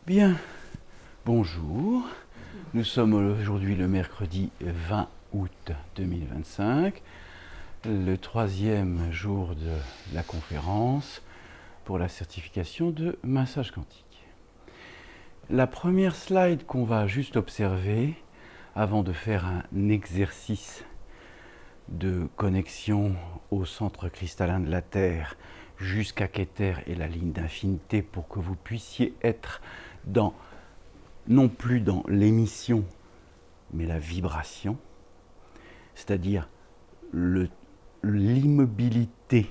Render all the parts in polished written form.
Bien, bonjour. Nous sommes aujourd'hui le mercredi 20 août 2025, le troisième jour de la conférence pour la certification de massage quantique. La première slide qu'on va juste observer avant de faire un exercice de connexion au centre cristallin de la Terre jusqu'à Keter et la ligne d'infinité pour que vous puissiez être non plus dans l'émission, mais la vibration, c'est-à-dire l'immobilité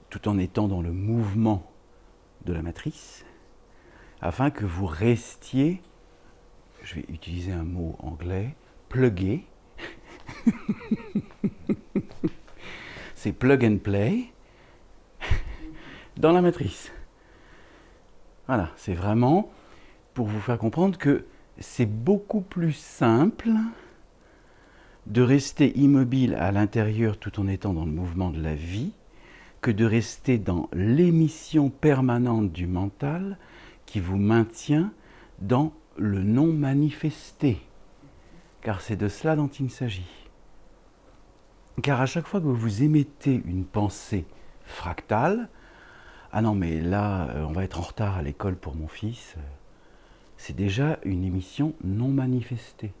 tout en étant dans le mouvement de la matrice, afin que vous restiez, je vais utiliser un mot anglais, plugué. C'est plug and play dans la matrice. Voilà, c'est vraiment pour vous faire comprendre que c'est beaucoup plus simple de rester immobile à l'intérieur tout en étant dans le mouvement de la vie que de rester dans l'émission permanente du mental qui vous maintient dans le non manifesté. Car c'est de cela dont il s'agit. Car à chaque fois que vous émettez une pensée fractale, ah non mais là on va être en retard à l'école pour mon fils, c'est déjà une émission non manifestée.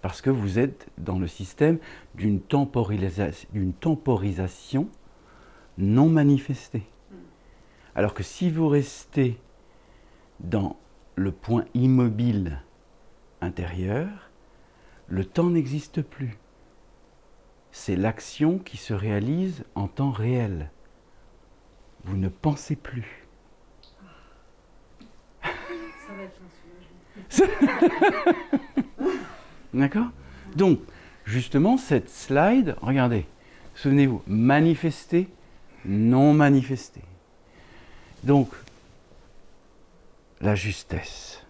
Parce que vous êtes dans le système d'une temporisation non manifestée. Alors que si vous restez dans le point immobile intérieur, le temps n'existe plus. C'est l'action qui se réalise en temps réel. Vous ne pensez plus. Ça va être un soulagement. D'accord ? Donc, justement, cette slide, regardez, souvenez-vous, manifester, non manifester. Donc, la justesse,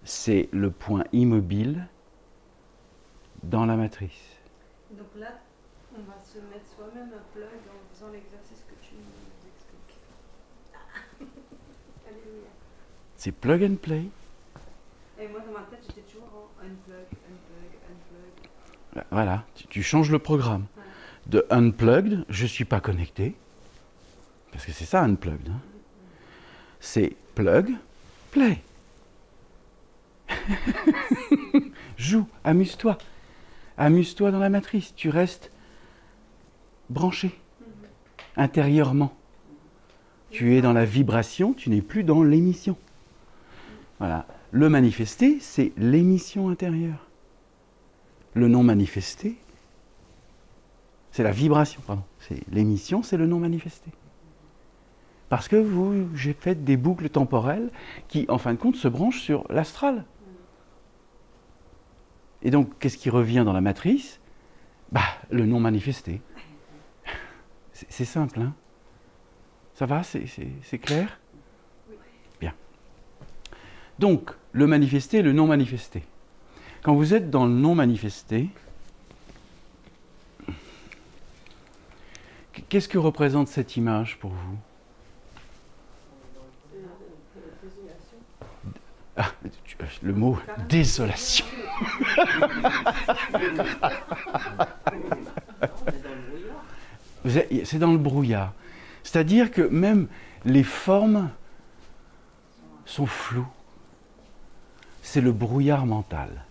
c'est le point immobile dans la matrice. Donc là, on va se mettre soi-même un plug en faisant l'exercice que tu nous expliques. Alléluia. C'est plug and play. Et moi, dans ma tête, j'étais toujours en unplug. Voilà, tu changes le programme. Ouais. De unplugged, je ne suis pas connecté. Parce que c'est ça, unplugged. Hein. C'est plug, play. Joue, amuse-toi. Amuse-toi dans la matrice. Tu restes branché intérieurement. Tu es dans la vibration, tu n'es plus dans l'émission. Voilà. Le manifesté, c'est l'émission intérieure. Le non manifesté, c'est la vibration, pardon. C'est l'émission, c'est le non manifesté. Parce que j'ai fait des boucles temporelles qui, en fin de compte, se branchent sur l'astral. Et donc, qu'est-ce qui revient dans la matrice ? Le non manifesté. C'est simple, hein ? Ça va ? C'est clair ? Bien. Donc, le manifesté et le non manifesté. Quand vous êtes dans le non manifesté, qu'est-ce que représente cette image pour vous ? Le mot désolation. C'est dans le brouillard. C'est-à-dire que même les formes sont floues. C'est le brouillard mental.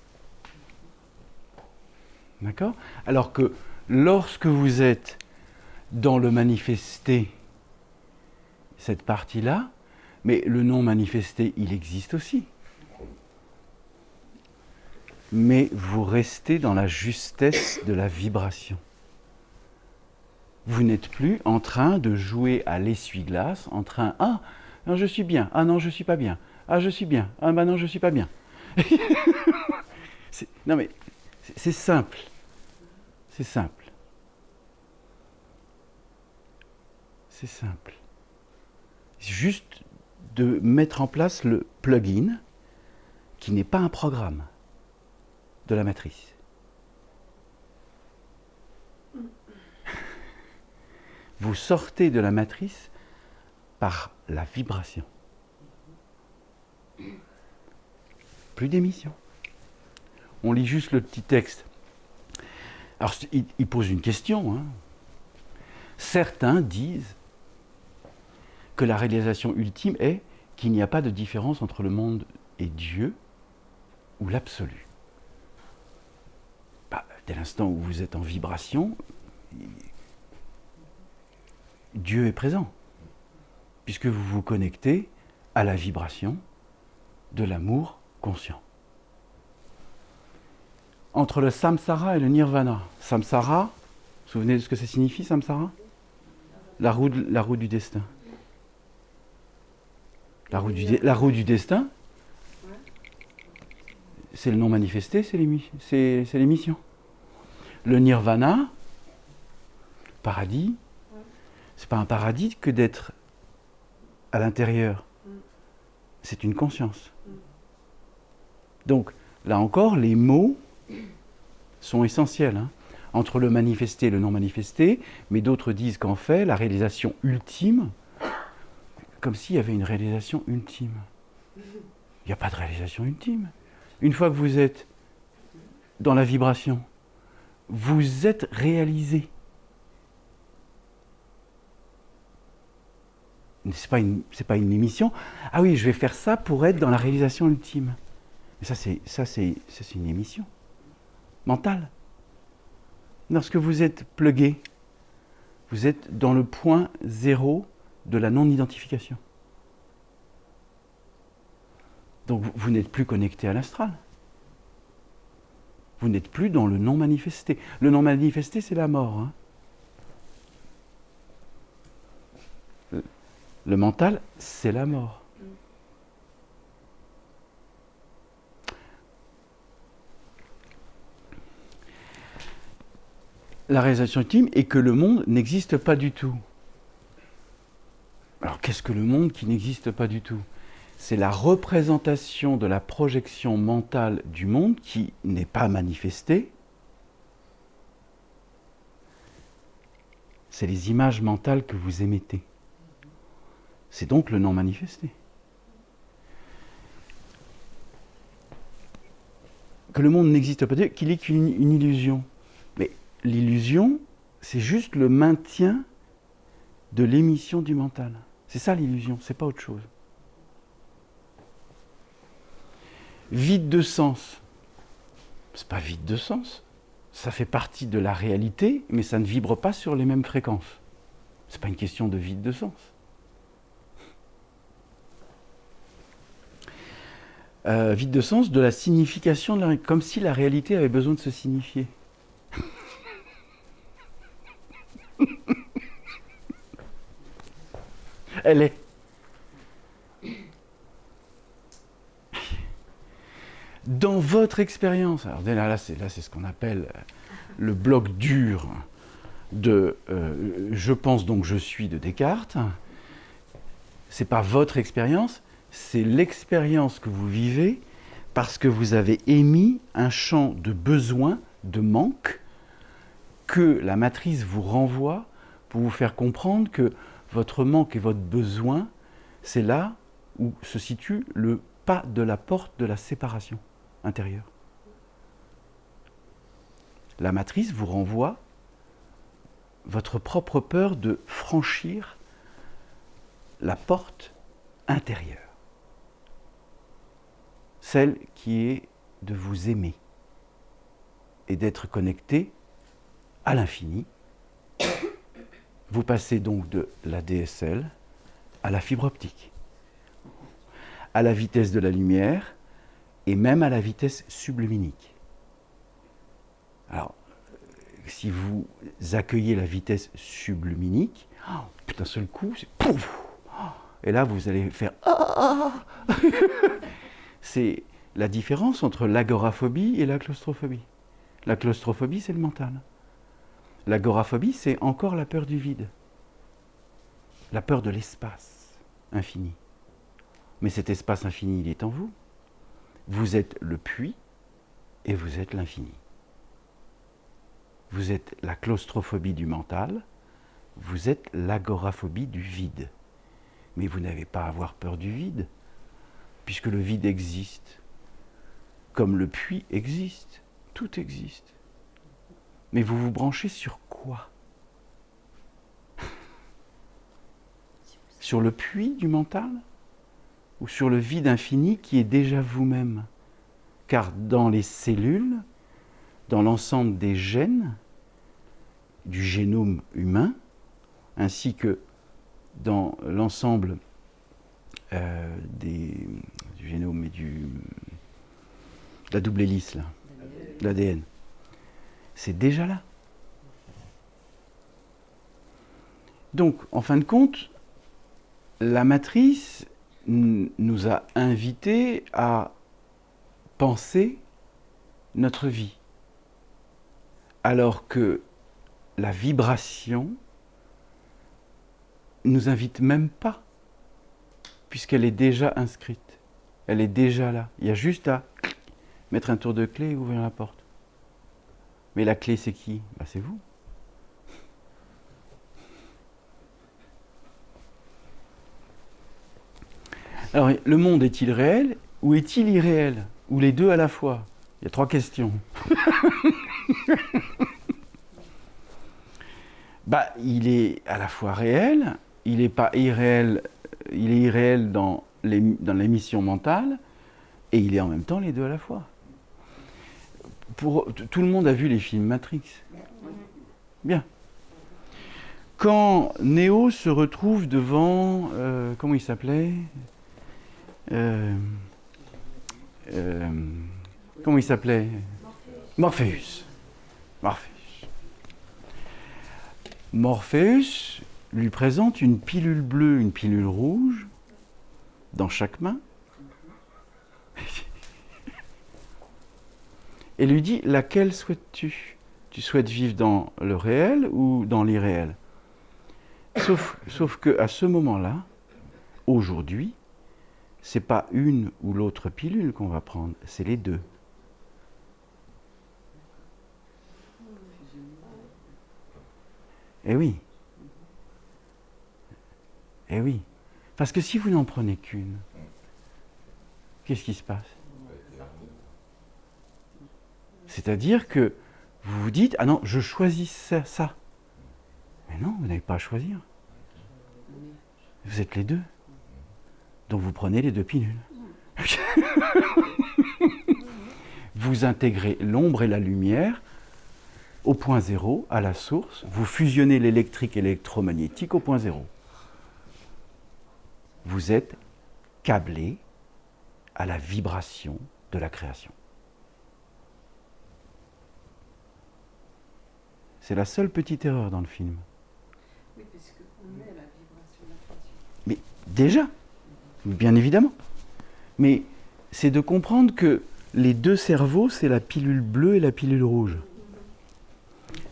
D'accord ? Alors que lorsque vous êtes dans le manifesté, cette partie-là, mais le non manifesté, il existe aussi. Mais vous restez dans la justesse de la vibration. Vous n'êtes plus en train de jouer à l'essuie-glace, en train « Ah, non, je suis bien. Ah non, je suis pas bien. Ah, je suis bien. Ah, non, je suis pas bien. » Non, mais c'est simple. C'est simple. C'est simple. C'est juste de mettre en place le plugin qui n'est pas un programme de la matrice. Vous sortez de la matrice par la vibration. Plus d'émission. On lit juste le petit texte. Alors, il pose une question. Hein. Certains disent que la réalisation ultime est qu'il n'y a pas de différence entre le monde et Dieu ou l'absolu. Bah, dès l'instant où vous êtes en vibration, Dieu est présent, puisque vous vous connectez à la vibration de l'amour conscient. Entre le samsara et le nirvana. Samsara, vous vous souvenez de ce que ça signifie, samsara ? La roue du destin. La roue du destin, c'est le non manifesté, c'est l'émission. Le nirvana, paradis, c'est pas un paradis que d'être à l'intérieur. C'est une conscience. Donc, là encore, les mots sont essentiels. Hein, entre le manifesté et le non manifesté, mais d'autres disent qu'en fait, la réalisation ultime, comme s'il y avait une réalisation ultime. Il n'y a pas de réalisation ultime. Une fois que vous êtes dans la vibration, vous êtes réalisé. C'est pas une émission. Ah oui, je vais faire ça pour être dans la réalisation ultime. Mais ça, c'est une émission mentale. Lorsque vous êtes plugué, vous êtes dans le point zéro de la non-identification. Donc vous n'êtes plus connecté à l'astral. Vous n'êtes plus dans le non-manifesté. Le non-manifesté, c'est la mort. Hein. Le mental, c'est la mort. La réalisation ultime est que le monde n'existe pas du tout. Alors qu'est-ce que le monde qui n'existe pas du tout ? C'est la représentation de la projection mentale du monde qui n'est pas manifestée. C'est les images mentales que vous émettez. C'est donc le non manifesté. Que le monde n'existe pas, qu'il est qu'une illusion. Mais l'illusion, c'est juste le maintien de l'émission du mental. C'est ça l'illusion, c'est pas autre chose. Vide de sens. C'est pas vide de sens. Ça fait partie de la réalité, mais ça ne vibre pas sur les mêmes fréquences. C'est pas une question de vide de sens. Vide de sens de la signification de comme si la réalité avait besoin de se signifier. Elle est. Dans votre expérience, alors là c'est ce qu'on appelle le bloc dur de je pense donc je suis de Descartes. C'est pas votre expérience, c'est l'expérience que vous vivez parce que vous avez émis un champ de besoin, de manque, que la matrice vous renvoie pour vous faire comprendre que votre manque et votre besoin, c'est là où se situe le pas de la porte de la séparation intérieure. La matrice vous renvoie votre propre peur de franchir la porte intérieure. Celle qui est de vous aimer et d'être connecté à l'infini. Vous passez donc de la DSL à la fibre optique, à la vitesse de la lumière et même à la vitesse subluminique. Alors, si vous accueillez la vitesse subluminique, d'un seul coup, c'est pouf, et là vous allez faire C'est la différence entre l'agoraphobie et la claustrophobie. La claustrophobie, c'est le mental. L'agoraphobie, c'est encore la peur du vide. La peur de l'espace infini. Mais cet espace infini, il est en vous. Vous êtes le puits et vous êtes l'infini. Vous êtes la claustrophobie du mental, vous êtes l'agoraphobie du vide. Mais vous n'avez pas à avoir peur du vide, puisque le vide existe. Comme le puits existe, tout existe. Mais vous vous branchez sur quoi? Sur le puits du mental? Ou sur le vide infini qui est déjà vous-même? Car dans les cellules, dans l'ensemble des gènes, du génome humain, ainsi que dans l'ensemble du génome et de la double hélice, là, l'ADN, c'est déjà là. Donc, en fin de compte, la matrice nous a invités à penser notre vie, alors que la vibration nous invite même pas, puisqu'elle est déjà inscrite, elle est déjà là. Il y a juste à mettre un tour de clé et ouvrir la porte. Mais la clé, c'est qui? C'est vous. Alors, le monde est-il réel ou est-il irréel? Ou les deux à la fois? Il y a 3 questions. Il est à la fois réel, il n'est pas irréel, il est irréel dans l'émission mentale, et il est en même temps les deux à la fois. Tout le monde a vu les films Matrix. Bien. Quand Neo se retrouve devant... comment il s'appelait? Comment il s'appelait? Morpheus. Morpheus lui présente une pilule bleue, une pilule rouge, dans chaque main, et lui dit, laquelle souhaites-tu? Tu souhaites vivre dans le réel ou dans l'irréel? Sauf qu'à ce moment-là, aujourd'hui, c'est pas une ou l'autre pilule qu'on va prendre, c'est les deux. Eh oui. Eh oui. Parce que si vous n'en prenez qu'une, qu'est-ce qui se passe? C'est-à-dire que vous vous dites, ah non, je choisis ça. Mais non, vous n'avez pas à choisir. Vous êtes les deux. Donc vous prenez les deux pilules. Vous intégrez l'ombre et la lumière au point zéro, à la source. Vous fusionnez l'électrique et l'électromagnétique au point zéro. Vous êtes câblé à la vibration de la création. C'est la seule petite erreur dans le film. Oui, parce qu'on est la vibration de la création. Mais déjà, bien évidemment. Mais c'est de comprendre que les deux cerveaux, c'est la pilule bleue et la pilule rouge.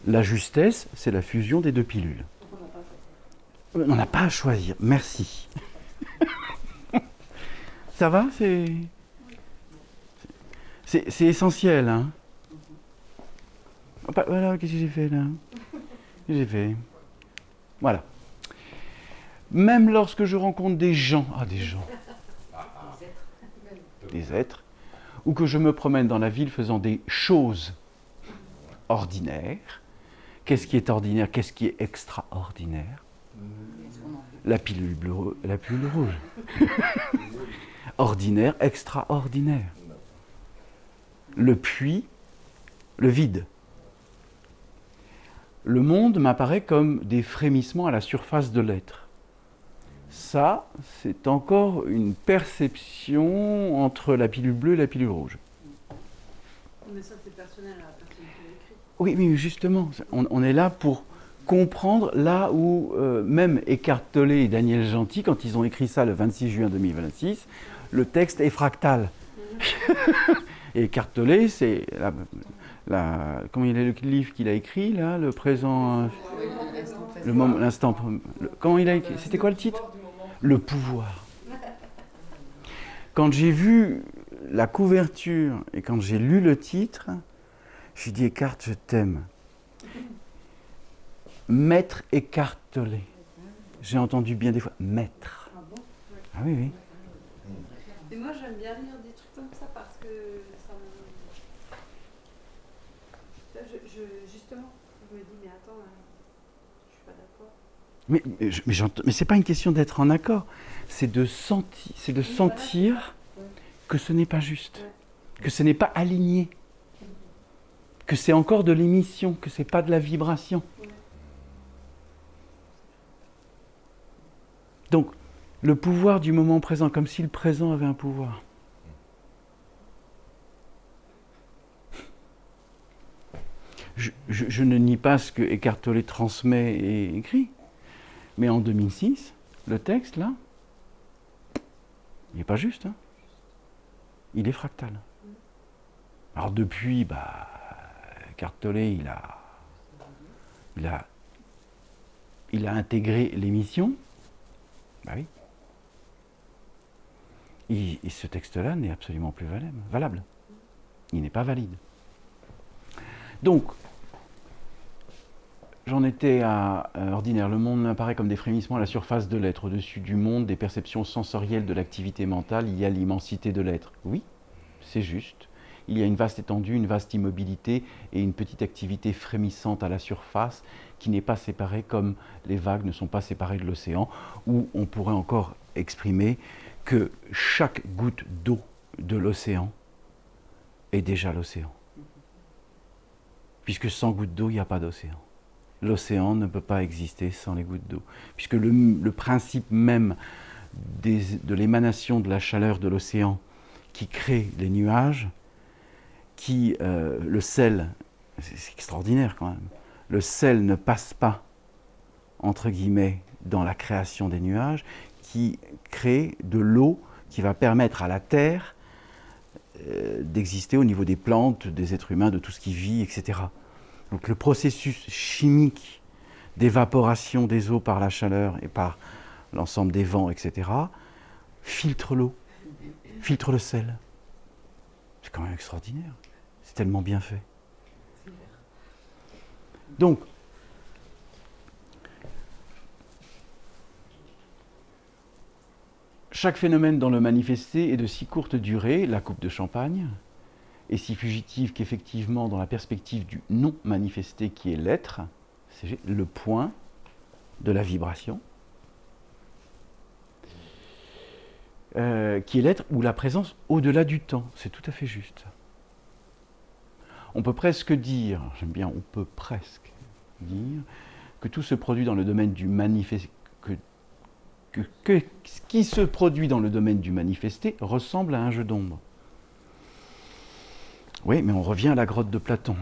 La justesse, c'est la fusion des deux pilules. On n'a pas à choisir. Merci. Ça va? C'est essentiel, hein? Voilà, qu'est-ce que j'ai fait là? J'ai fait. Voilà. Même lorsque je rencontre des gens, des êtres, ou que je me promène dans la ville faisant des choses ordinaires, qu'est-ce qui est ordinaire? Qu'est-ce qui est extraordinaire? La pilule bleue, la pilule rouge. Ordinaire, extraordinaire. Le puits, le vide. Le monde m'apparaît comme des frémissements à la surface de l'être. Ça, c'est encore une perception entre la pilule bleue et la pilule rouge. Mais ça, c'est personnel à la personne qui l'a écrit. Oui, mais justement, on est là pour comprendre là où même Eckhart Tolle et Daniel Gentil, quand ils ont écrit ça le 26 juin 2026, le texte est fractal. Et Eckhart Tolle, c'est comment il est le livre qu'il a écrit là, le présent, l'instant. Comment il a écrit? C'était quoi le titre? Le pouvoir. Quand j'ai vu la couverture et quand j'ai lu le titre, j'ai dit Eckhart, je t'aime. Maître Eckhart Tolle. J'ai entendu bien des fois maître. Ah oui, oui. Et moi, j'aime bien lire des trucs comme ça parce que ça me... Justement, je me dis, mais attends, je suis pas d'accord. Mais c'est pas une question d'être en accord, c'est de sentir que ce n'est pas juste, que ce n'est pas aligné, que c'est encore de l'émission, que c'est pas de la vibration. Donc, le pouvoir du moment présent, comme si le présent avait un pouvoir. Je ne nie pas ce que Eckhart Tolle transmet et écrit, mais en 2006, le texte, là, il n'est pas juste. Hein. Il est fractal. Alors depuis, Eckhart Tolle, il a intégré l'émission. Bah oui. Et ce texte-là n'est absolument plus valable. Il n'est pas valide. Donc, j'en étais à ordinaire. Le monde apparaît comme des frémissements à la surface de l'être. Au-dessus du monde, des perceptions sensorielles de l'activité mentale, il y a l'immensité de l'être. Oui, c'est juste. Il y a une vaste étendue, une vaste immobilité et une petite activité frémissante à la surface qui n'est pas séparée comme les vagues ne sont pas séparées de l'océan, où on pourrait encore exprimer que chaque goutte d'eau de l'océan est déjà l'océan. Puisque sans goutte d'eau, il n'y a pas d'océan. L'océan ne peut pas exister sans les gouttes d'eau. Puisque le principe même de l'émanation de la chaleur de l'océan qui crée les nuages, le sel, c'est extraordinaire quand même, le sel ne passe pas, entre guillemets, dans la création des nuages, qui crée de l'eau qui va permettre à la terre d'exister au niveau des plantes, des êtres humains, de tout ce qui vit, etc. Donc le processus chimique d'évaporation des eaux par la chaleur et par l'ensemble des vents, etc., filtre l'eau, filtre le sel. C'est quand même extraordinaire. C'est tellement bien fait. Donc, chaque phénomène dans le manifesté est de si courte durée, la coupe de champagne, et si fugitive qu'effectivement, dans la perspective du non manifesté qui est l'être, c'est le point de la vibration, qui est l'être ou la présence au-delà du temps. C'est tout à fait juste. On peut presque dire, j'aime bien, on peut presque dire que tout se produit dans le domaine du manifesté, que ce qui se produit dans le domaine du manifesté ressemble à un jeu d'ombre. Oui, mais on revient à la grotte de Platon,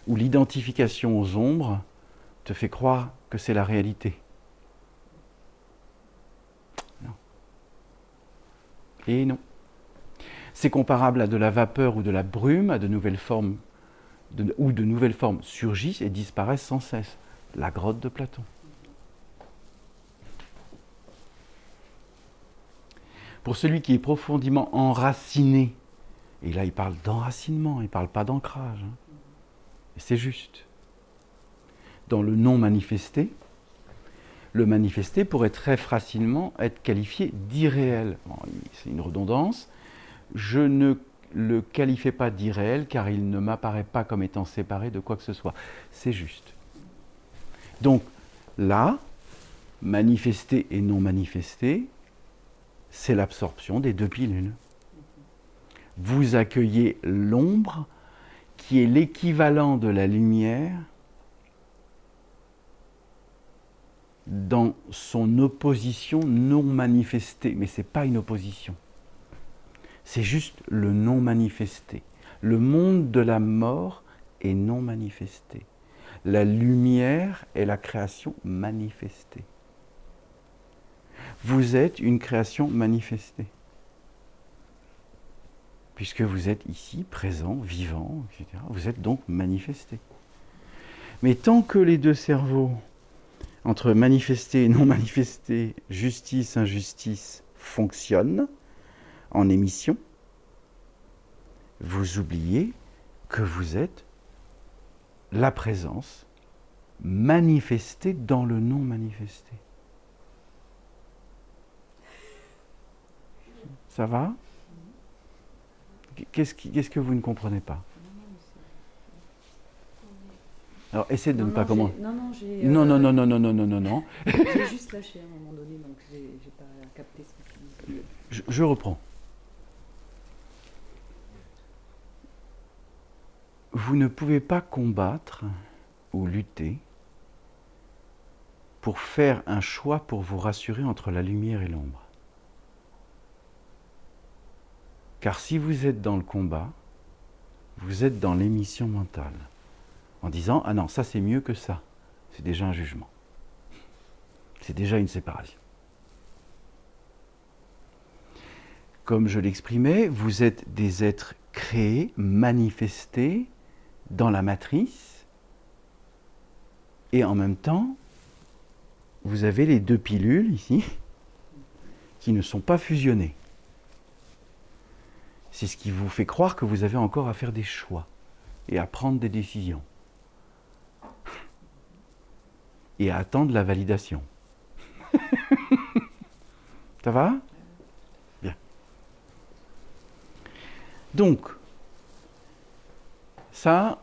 où l'identification aux ombres te fait croire que c'est la réalité. Non. Et non. C'est comparable à de la vapeur ou de la brume, à de nouvelles formes, où de nouvelles formes surgissent et disparaissent sans cesse. La grotte de Platon. Pour celui qui est profondément enraciné, et là il parle d'enracinement, il ne parle pas d'ancrage, hein. Et c'est juste. Dans le non manifesté, le manifesté pourrait très facilement être qualifié d'irréel. Bon, c'est une redondance. Je ne le qualifie pas d'irréel car il ne m'apparaît pas comme étant séparé de quoi que ce soit. C'est juste. Donc là, manifesté et non manifesté, c'est l'absorption des deux pilules. Vous accueillez l'ombre qui est l'équivalent de la lumière dans son opposition non manifestée. Mais ce n'est pas une opposition. C'est juste le non manifesté. Le monde de la mort est non manifesté. La lumière est la création manifestée. Vous êtes une création manifestée. Puisque vous êtes ici, présent, vivant, etc. Vous êtes donc manifesté. Mais tant que les deux cerveaux, entre manifesté et non manifesté, justice, injustice, fonctionnent en émission, vous oubliez que vous êtes la présence manifestée dans le non manifesté. Ça va? Qu'est-ce que vous ne comprenez pas? Alors, essayez de ne pas commencer. Non, j'ai... Non. J'ai juste lâché à un moment donné, donc j'ai pas capté ce que tu disais. Je reprends. Vous ne pouvez pas combattre ou lutter pour faire un choix pour vous rassurer entre la lumière et l'ombre. Car si vous êtes dans le combat, vous êtes dans l'émission mentale. En disant, ah non, ça c'est mieux que ça. C'est déjà un jugement. C'est déjà une séparation. Comme je l'exprimais, vous êtes des êtres créés, manifestés dans la matrice, et en même temps, vous avez les deux pilules ici, qui ne sont pas fusionnées. C'est ce qui vous fait croire que vous avez encore à faire des choix et à prendre des décisions. Et à attendre la validation. Ça va? Bien. Donc, ça,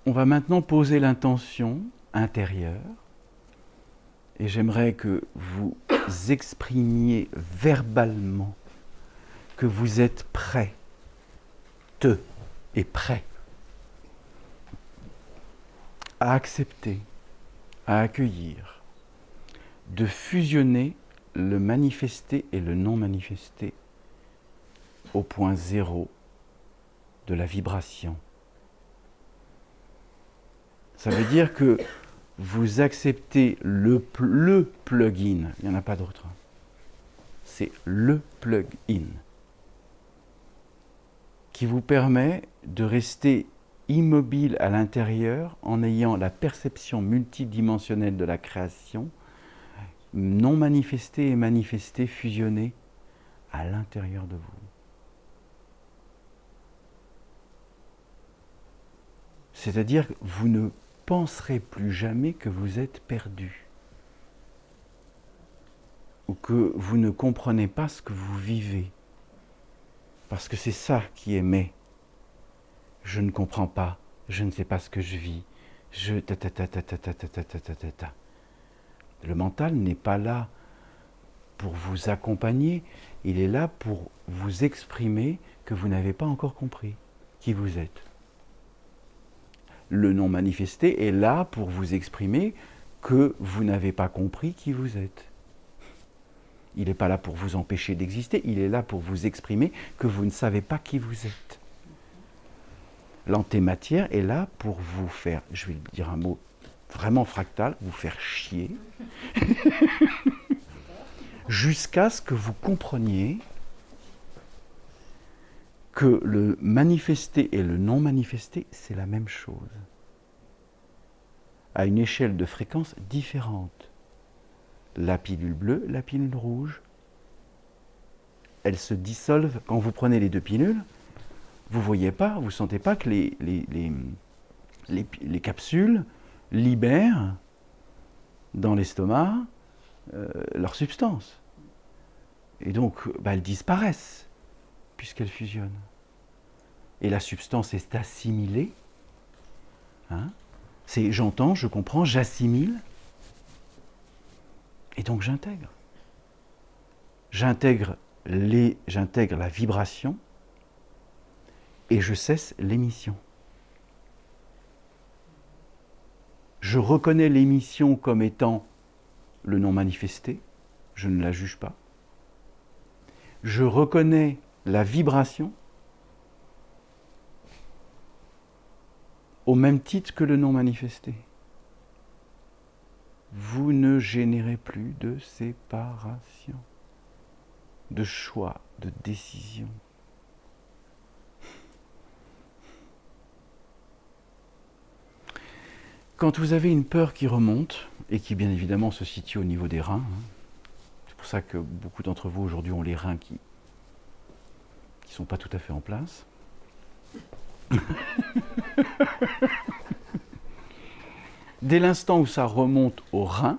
on va maintenant poser l'intention intérieure. Et j'aimerais que vous exprimiez verbalement que vous êtes prêt et prêt à accepter, à accueillir, de fusionner le manifesté et le non manifesté au point zéro de la vibration. Ça veut dire que vous acceptez le plug-in, il n'y en a pas d'autre. C'est le plug-in qui vous permet de rester immobile à l'intérieur en ayant la perception multidimensionnelle de la création, non manifestée et manifestée, fusionnée à l'intérieur de vous. C'est-à-dire que vous ne penserez plus jamais que vous êtes perdu ou que vous ne comprenez pas ce que vous vivez. Parce que c'est ça qui est mais. Je ne comprends pas, je ne sais pas ce que je vis, Le mental n'est pas là pour vous accompagner, il est là pour vous exprimer que vous n'avez pas encore compris qui vous êtes. Le non manifesté est là pour vous exprimer que vous n'avez pas compris qui vous êtes. Il n'est pas là pour vous empêcher d'exister, il est là pour vous exprimer que vous ne savez pas qui vous êtes. L'antématière est là pour vous faire, je vais dire un mot vraiment fractal, vous faire chier, jusqu'à ce que vous compreniez que le manifesté et le non manifesté, c'est la même chose, à une échelle de fréquence différente. La pilule bleue, la pilule rouge, elles se dissolvent. Quand vous prenez les deux pilules, vous ne voyez pas, vous ne sentez pas que les capsules libèrent dans l'estomac leur substance. Et donc, elles disparaissent, puisqu'elles fusionnent. Et la substance est assimilée. Hein, c'est j'entends, je comprends, j'assimile. Et donc j'intègre. J'intègre la vibration et je cesse l'émission. Je reconnais l'émission comme étant le non manifesté, je ne la juge pas. Je reconnais la vibration au même titre que le non manifesté. Vous ne générez plus de séparation, de choix, de décision. Quand vous avez une peur qui remonte, et qui bien évidemment se situe au niveau des reins, c'est pour ça que beaucoup d'entre vous aujourd'hui ont les reins qui ne sont pas tout à fait en place. Dès l'instant où ça remonte aux reins,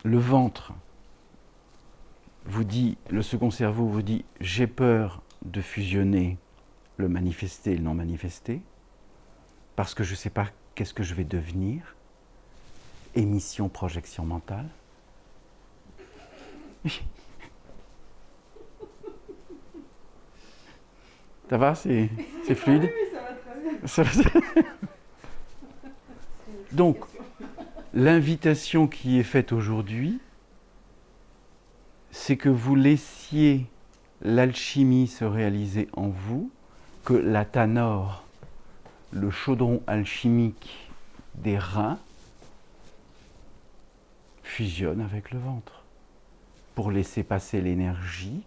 le ventre vous dit, le second cerveau vous dit « j'ai peur de fusionner le manifesté et le non manifesté, parce que je ne sais pas qu'est-ce que je vais devenir », émission, projection mentale. Ça va, c'est fluide? Oui, ça va très bien. Donc, l'invitation qui est faite aujourd'hui, c'est que vous laissiez l'alchimie se réaliser en vous, que la tanor, le chaudron alchimique des reins, fusionne avec le ventre, pour laisser passer l'énergie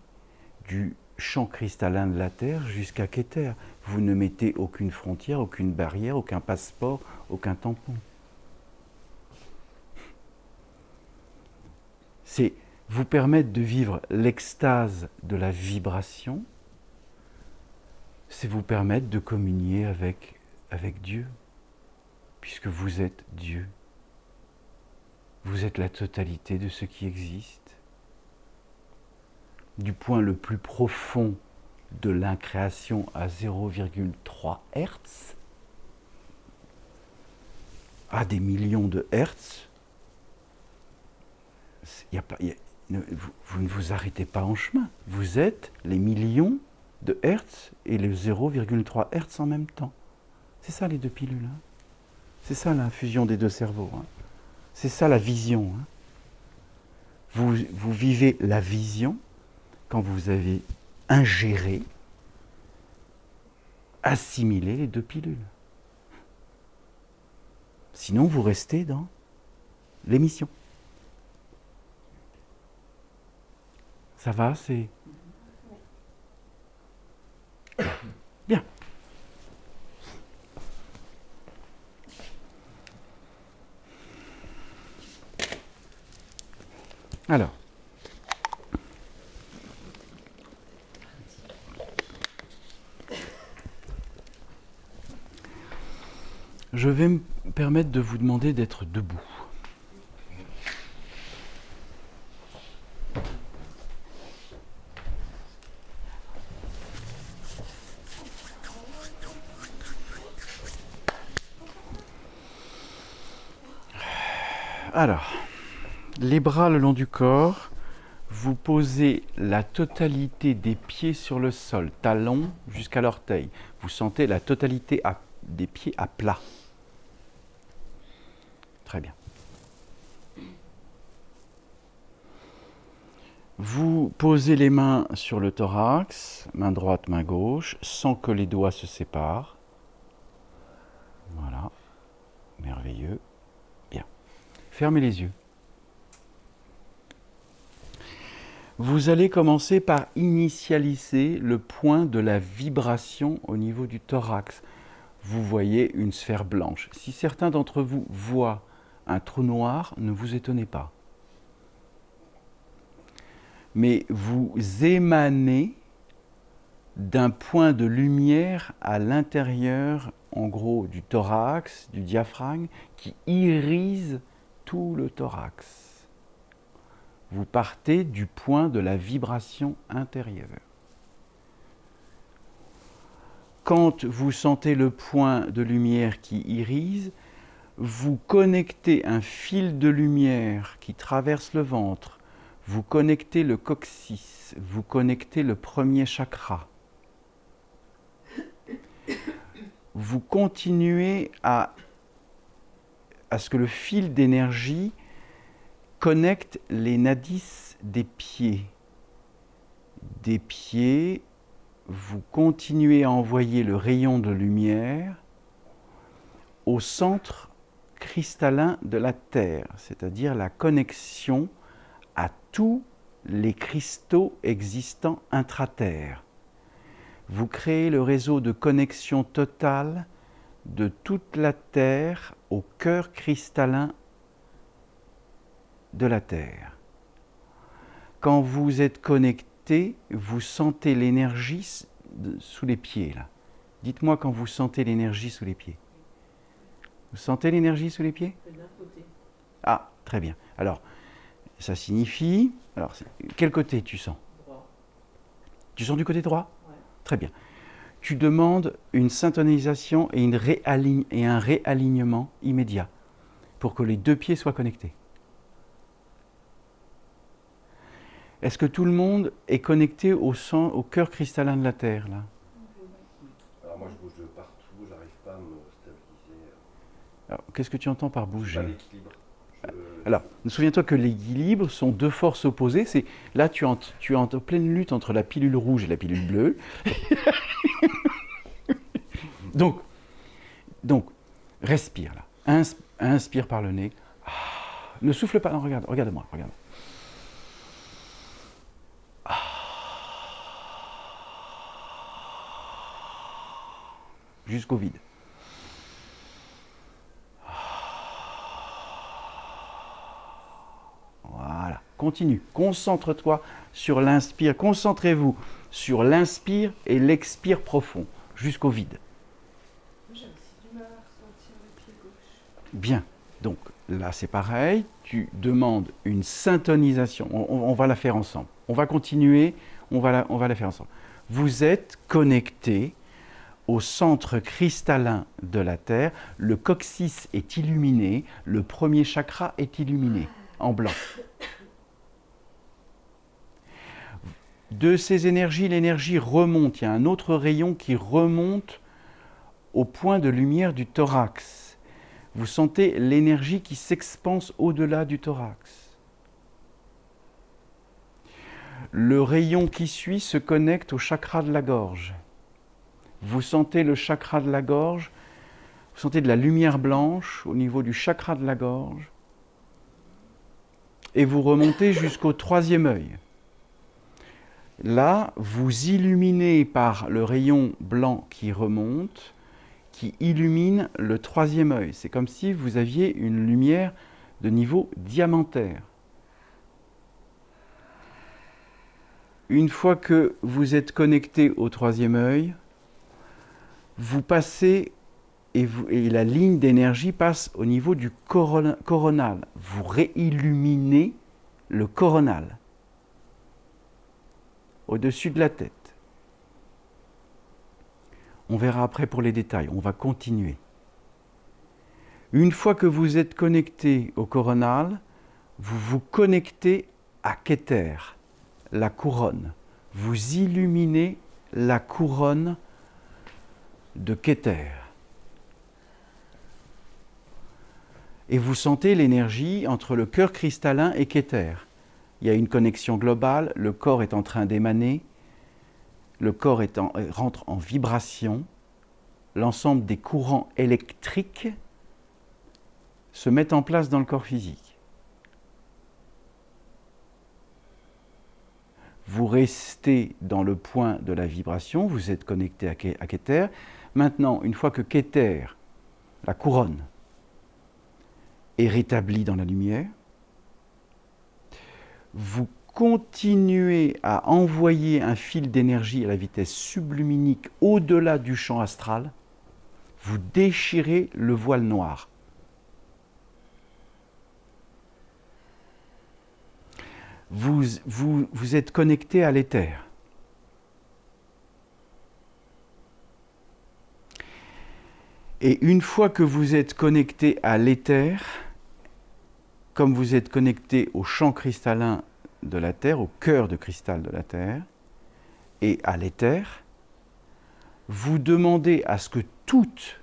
du champ cristallin de la Terre jusqu'à Keter. Vous ne mettez aucune frontière, aucune barrière, aucun passeport, aucun tampon. C'est vous permettre de vivre l'extase de la vibration, c'est vous permettre de communier avec Dieu, puisque vous êtes Dieu. Vous êtes la totalité de ce qui existe. Du point le plus profond de l'incréation à 0,3 Hertz, à des millions de Hertz, vous ne vous arrêtez pas en chemin. Vous êtes les millions de Hertz et le 0,3 Hertz en même temps. C'est ça les deux pilules. Hein. C'est ça la fusion des deux cerveaux. Hein. C'est ça la vision. Hein. Vous vivez la vision quand vous avez ingéré, assimilé les deux pilules. Sinon, vous restez dans l'émission. Ça va, c'est... Bien. Alors, je vais me permettre de vous demander d'être debout. Alors, les bras le long du corps, vous posez la totalité des pieds sur le sol, talons jusqu'à l'orteil. Vous sentez la totalité des pieds à plat. Très bien. Vous posez les mains sur le thorax, main droite, main gauche, sans que les doigts se séparent. Voilà. Merveilleux. Bien. Fermez les yeux. Vous allez commencer par initialiser le point de la vibration au niveau du thorax. Vous voyez une sphère blanche. Si certains d'entre vous voient un trou noir, ne vous étonnez pas. Mais vous émanez d'un point de lumière à l'intérieur, en gros, du thorax, du diaphragme, qui irise tout le thorax. Vous partez du point de la vibration intérieure. Quand vous sentez le point de lumière qui irise, vous connectez un fil de lumière qui traverse le ventre, vous connectez le coccyx, vous connectez le premier chakra. Vous continuez à ce que le fil d'énergie connecte les nadis des pieds. Des pieds, vous continuez à envoyer le rayon de lumière au centre cristallin de la Terre, c'est-à-dire la connexion à tous les cristaux existants intra-terre. Vous créez le réseau de connexion totale de toute la Terre au cœur cristallin de la Terre. Quand vous êtes connecté, vous sentez l'énergie sous les pieds. Là. Dites-moi quand vous sentez l'énergie sous les pieds. Vous sentez l'énergie sous les pieds? De l'autre côté. Ah, très bien. Alors, Ça signifie... Alors, quel côté tu sens? Droit. Tu sens du côté droit? Ouais. Très bien. Tu demandes une syntonisation et un réalignement immédiat pour que les deux pieds soient connectés. Est-ce que tout le monde est connecté au cœur cristallin de la Terre, là? Alors moi je bouge de partout, j'arrive pas à me stabiliser. Alors, qu'est-ce que tu entends par bouger? Pas l'équilibre. Alors, souviens-toi que l'équilibre sont deux forces opposées. Là, tu es en pleine lutte entre la pilule rouge et la pilule bleue. donc, respire là. Inspire par le nez. Ah, ne souffle pas. Non, regarde-moi. Ah. Jusqu'au vide. Voilà. Continue. Concentre-toi sur l'inspire. Concentrez-vous sur l'inspire et l'expire profond, jusqu'au vide. J'ai aussi du mal à ressentir le pied gauche. Bien. Donc là, c'est pareil. Tu demandes une syntonisation. On va la faire ensemble. On va continuer. On va la faire ensemble. Vous êtes connectés au centre cristallin de la Terre. Le coccyx est illuminé. Le premier chakra est illuminé en blanc. De ces énergies, l'énergie remonte. Il y a un autre rayon qui remonte au point de lumière du thorax. Vous sentez l'énergie qui s'expanse au-delà du thorax. Le rayon qui suit se connecte au chakra de la gorge. Vous sentez le chakra de la gorge, vous sentez de la lumière blanche au niveau du chakra de la gorge. Et vous remontez jusqu'au troisième œil. Là, vous illuminez par le rayon blanc qui remonte, qui illumine le troisième œil. C'est comme si vous aviez une lumière de niveau diamantaire. Une fois que vous êtes connecté au troisième œil, vous passez et la ligne d'énergie passe au niveau du coronal. Vous réilluminez le coronal au-dessus de la tête. On verra après pour les détails, on va continuer. Une fois que vous êtes connecté au coronal, vous vous connectez à Keter, la couronne. Vous illuminez la couronne de Keter. Et vous sentez l'énergie entre le cœur cristallin et Keter. Il y a une connexion globale, le corps est en train d'émaner, le corps rentre en vibration, l'ensemble des courants électriques se mettent en place dans le corps physique. Vous restez dans le point de la vibration, vous êtes connecté à Keter. Maintenant, une fois que Keter, la couronne, est rétablie dans la lumière, vous continuez à envoyer un fil d'énergie à la vitesse subluminique au-delà du champ astral, vous déchirez le voile noir. Vous êtes connecté à l'éther. Et une fois que vous êtes connecté à l'éther, comme vous êtes connecté au champ cristallin de la Terre, au cœur de cristal de la Terre, et à l'éther, vous demandez à ce que toutes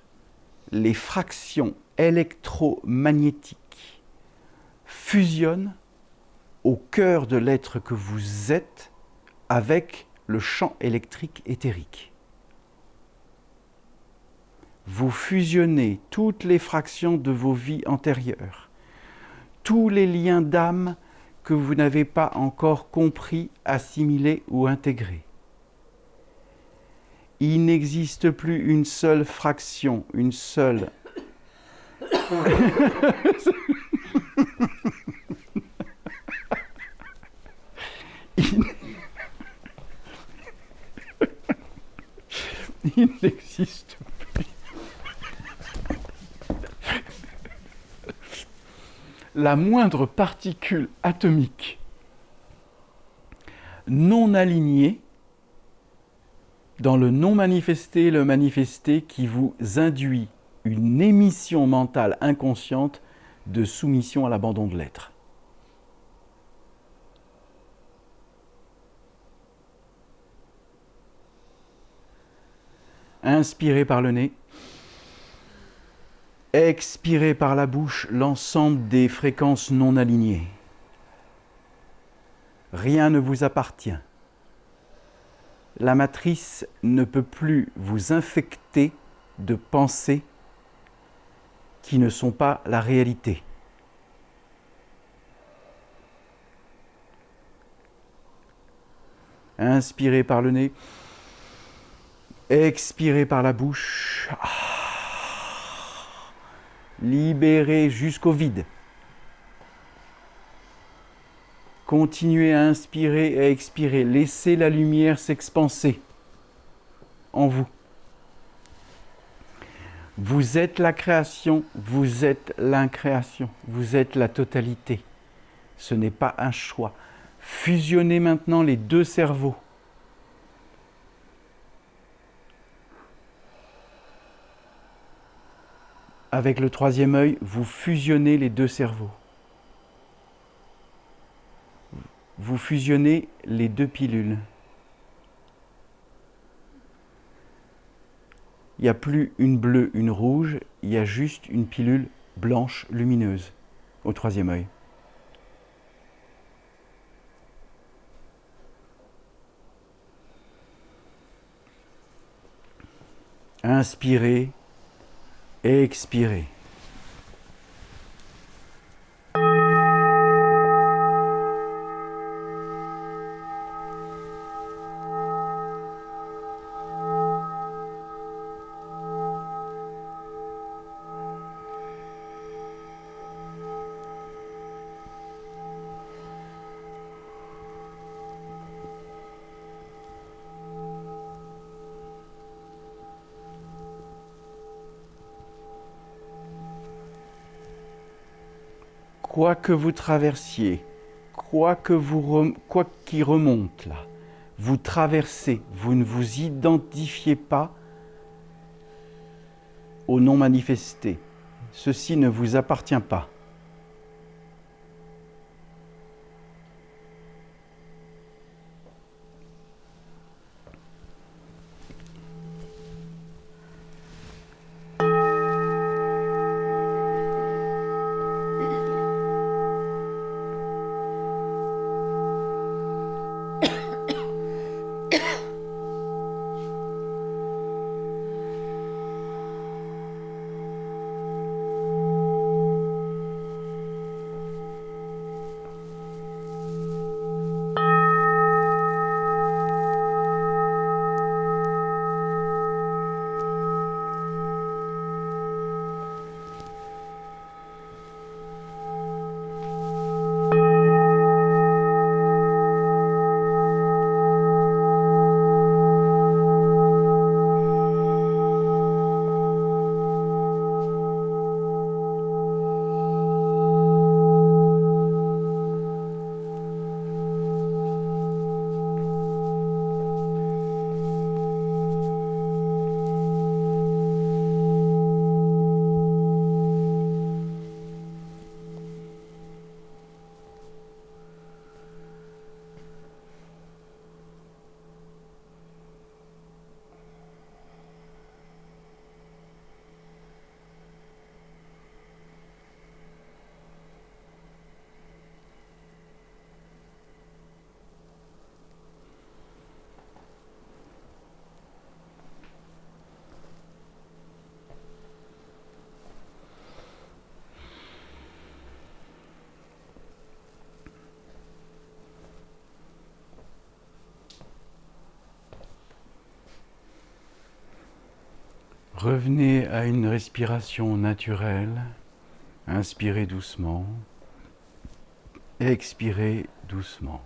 les fractions électromagnétiques fusionnent au cœur de l'être que vous êtes avec le champ électrique éthérique. Vous fusionnez toutes les fractions de vos vies antérieures, tous les liens d'âme que vous n'avez pas encore compris, assimilés ou intégrés. Il n'existe plus une seule fraction, une seule... Il n'existe plus. la moindre particule atomique non alignée dans le non manifesté et le manifesté qui vous induit une émission mentale inconsciente de soumission à l'abandon de l'être. Inspirez par le nez, expirez par la bouche l'ensemble des fréquences non alignées. Rien ne vous appartient. La matrice ne peut plus vous infecter de pensées qui ne sont pas la réalité. Inspirez par le nez, expirez par la bouche. Libérez jusqu'au vide. Continuez à inspirer et à expirer. Laissez la lumière s'expanser en vous. Vous êtes la création, vous êtes l'incréation, vous êtes la totalité. Ce n'est pas un choix. Fusionnez maintenant les deux cerveaux. Avec le troisième œil, vous fusionnez les deux cerveaux. Vous fusionnez les deux pilules. Il n'y a plus une bleue, une rouge, il y a juste une pilule blanche lumineuse au troisième œil. Inspirez, expirez. Quoi que vous traversiez, quoi qui remonte là, vous traversez, vous ne vous identifiez pas au non manifesté. Ceci ne vous appartient pas. Revenez à une respiration naturelle. Inspirez doucement. Expirez doucement.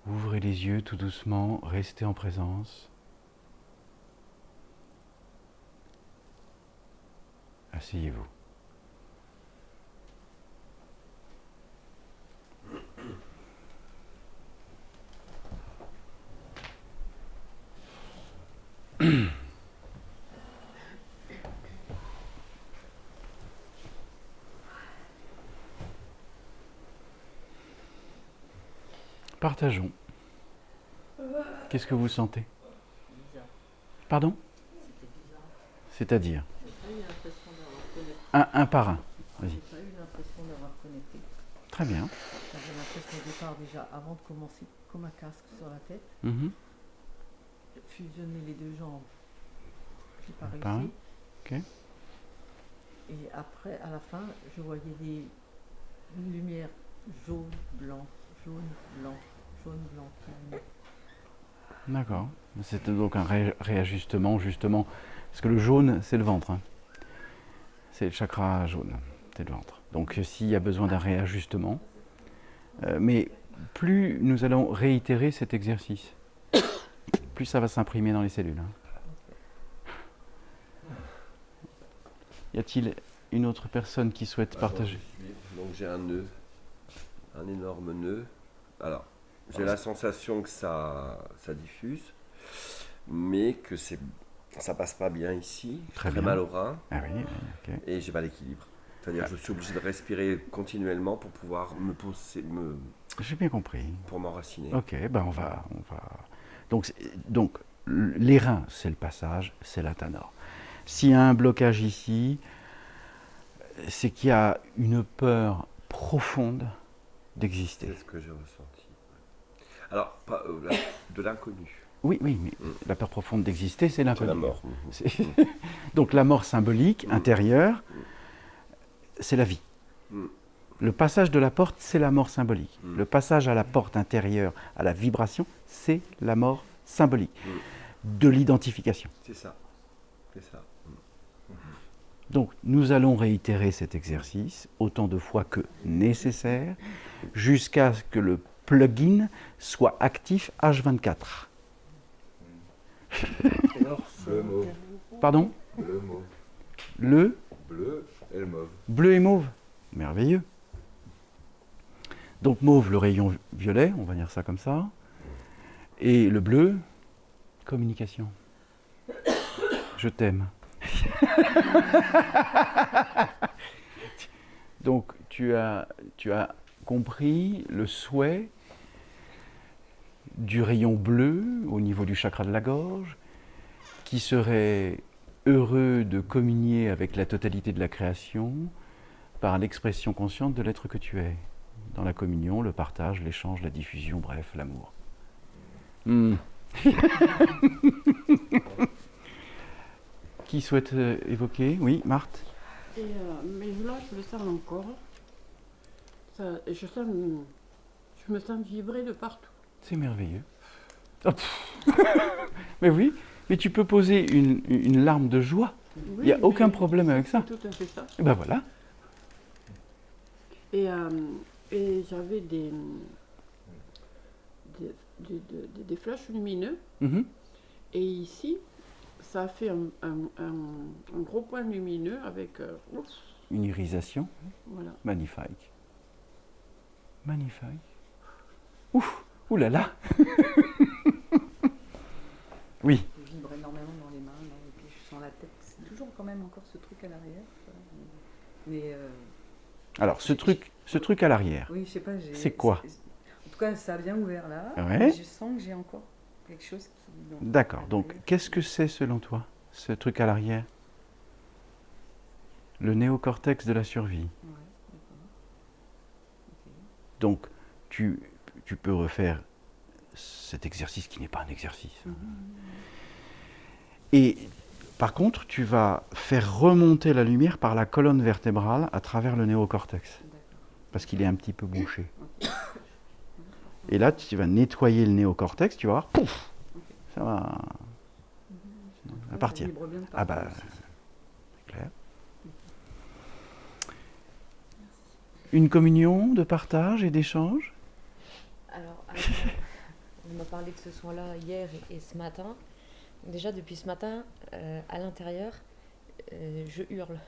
Ouvrez ouvrez les yeux tout doucement, restez en présence. Asseyez-vous. Partageons. Qu'est-ce que vous sentez? Bizarre. Pardon? C'était bizarre. C'est-à-dire? J'ai pas eu l'impression d'avoir connecté. Un par un. J'ai Vas-y. pas eu l'impression d'avoir connecté. Très bien. J'avais l'impression au départ déjà, avant de commencer, comme un casque sur la tête, Mhm. fusionner les deux jambes. J'ai pas Par un. réussi. Ok. Et après, à la fin, je voyais des lumières jaune, blanc, jaune, blanc, jaune, blanc. D'accord. C'était donc un réajustement, justement. Parce que le jaune, c'est le ventre. Hein. C'est le chakra jaune. C'est le ventre. Donc, s'il y a besoin d'un réajustement, mais plus nous allons réitérer cet exercice, plus ça va s'imprimer dans les cellules. Hein. Y a-t-il une autre personne qui souhaite partager? Donc j'ai un nœud, un énorme nœud. Alors, j'ai la sensation que ça diffuse, mais que ça passe pas bien ici. Très Très bien. mal au rein Ah oui, ok. et j'ai pas l'équilibre. C'est-à-dire que je suis obligé de respirer continuellement pour pouvoir me poser, J'ai bien compris. pour m'enraciner. Ok, ben on va. Donc, les reins, c'est le passage, c'est la tanor. S'il y a un blocage ici, c'est qu'il y a une peur profonde d'exister. C'est ce que j'ai ressenti. Alors, de l'inconnu. Oui, mais la peur profonde d'exister, c'est C'est l'inconnu. la mort. C'est- Donc la mort symbolique, intérieure, c'est la vie. Mm. Le passage de la porte, c'est la mort symbolique. Mm. Le passage à la porte intérieure, à la vibration, c'est la mort symbolique. De l'identification. C'est ça. C'est ça. Donc nous allons réitérer cet exercice autant de fois que nécessaire jusqu'à ce que le plugin soit actif H24. Le mauve. Pardon? Le mauve. Le Bleu et le mauve. bleu et mauve. Merveilleux. Donc mauve, le rayon violet, on va dire ça comme ça. Et le bleu, communication. Je t'aime. Donc tu as compris le souhait du rayon bleu au niveau du chakra de la gorge, qui serait heureux de communier avec la totalité de la création par l'expression consciente de l'être que tu es. Dans la communion, le partage, l'échange, la diffusion, bref, l'amour. Qui souhaite évoquer? Oui, Marthe? Mais là, je le sens encore. Je me sens vibrer de partout. C'est merveilleux. Oh, mais oui, mais tu peux poser une larme de joie. Il n'y a aucun problème avec ça. C'est tout à fait ça. Et ben voilà. Et j'avais des flashs lumineux. Mhm. Et ici, ça a fait un gros point lumineux avec... Une irisation voilà. magnifique. Magnifique. Ouf, ouh là là. Oui. Je vibre énormément dans les mains, là, et puis je sens la tête. C'est toujours quand même encore ce truc à l'arrière. Mais Alors, ce truc à l'arrière, oui, je sais pas. c'est quoi? En tout cas, ça a bien ouvert là. Ouais. Et je sens que j'ai encore quelque chose qui. D'accord. Donc, qu'est-ce que c'est selon toi, ce truc à l'arrière? Le néocortex de la survie. Ouais, d'accord. Ok. Donc, tu peux refaire cet exercice qui n'est pas un exercice. Et par contre, tu vas faire remonter la lumière par la colonne vertébrale à travers le néocortex. D'accord. Parce qu'il est un petit peu bouché. Et là, tu vas nettoyer le néocortex, tu vas voir, pouf, ça va partir. Ça vibre bien de Ah partout bah, aussi. c'est clair. Une communion de partage et d'échange? Alors, On m'a parlé de ce soin-là hier et ce matin. Déjà, depuis ce matin, à l'intérieur, je hurle.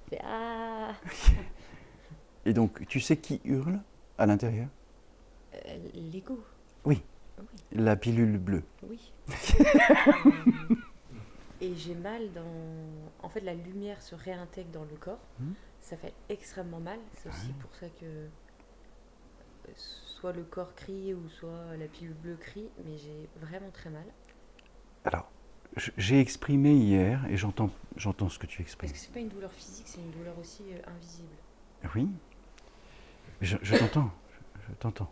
Je fais ah. Et donc, tu sais qui hurle à l'intérieur? L'ego. Oui, Oui. la pilule bleue. Oui. Et j'ai mal dans... En fait, la lumière se réintègre dans le corps. Ça fait extrêmement mal. C'est aussi pour ça que soit le corps crie ou soit la pilule bleue crie, mais j'ai vraiment très mal. Alors, j'ai exprimé hier, et j'entends ce que tu exprimes. Parce que c'est pas une douleur physique, c'est une douleur aussi invisible. Oui, je t'entends, je t'entends.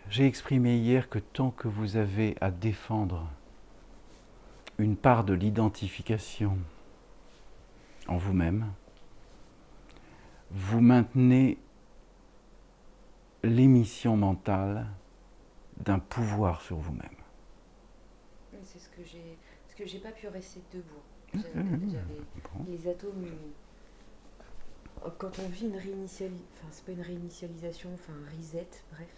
J'ai exprimé hier que tant que vous avez à défendre une part de l'identification en vous-même, vous maintenez l'émission mentale d'un pouvoir sur vous-même. Oui, c'est ce que j'ai... Parce que j'ai pas pu rester debout. Bon. Les atomes... Quand on vit une réinitialisation... Enfin, c'est pas une réinitialisation, enfin un reset, bref.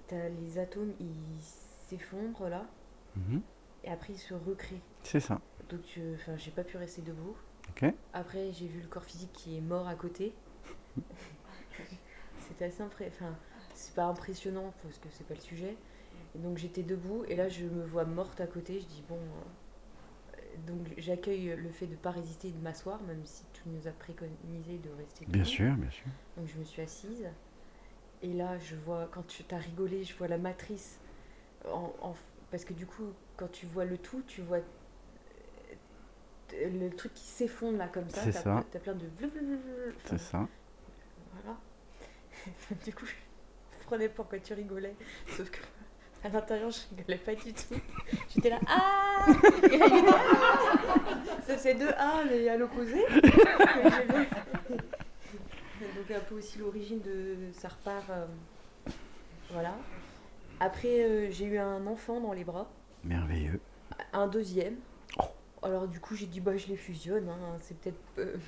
T'as les atomes, ils s'effondrent là, et après ils se recréent. C'est ça. Donc, j'ai pas pu rester debout. Ok. Après, j'ai vu le corps physique qui est mort à côté. C'était assez c'est pas impressionnant parce que c'est pas le sujet. Et donc j'étais debout et là je me vois morte à côté. Je dis bon, donc j'accueille le fait de pas résister et de m'asseoir, même si tu nous as préconisé de rester debout. Bien sûr, bien sûr. Donc je me suis assise. Et là, je vois, quand tu t'as rigolé, je vois la matrice. Parce que du coup, quand tu vois le tout, tu vois le truc qui s'effondre là comme ça. C'est ça. T'as plein de... C'est ça. Voilà. Du coup, je prenais pourquoi tu rigolais. Sauf que à l'intérieur, je rigolais pas du tout. J'étais là, ah. Et là, il était, ah. Ça faisait deux ah, mais à l'opposé. Donc un peu aussi l'origine de ça repart. Voilà. Après, j'ai eu un enfant dans les bras. Merveilleux. Un deuxième. Oh. Alors du coup, j'ai dit, bah je les fusionne. Hein. C'est peut-être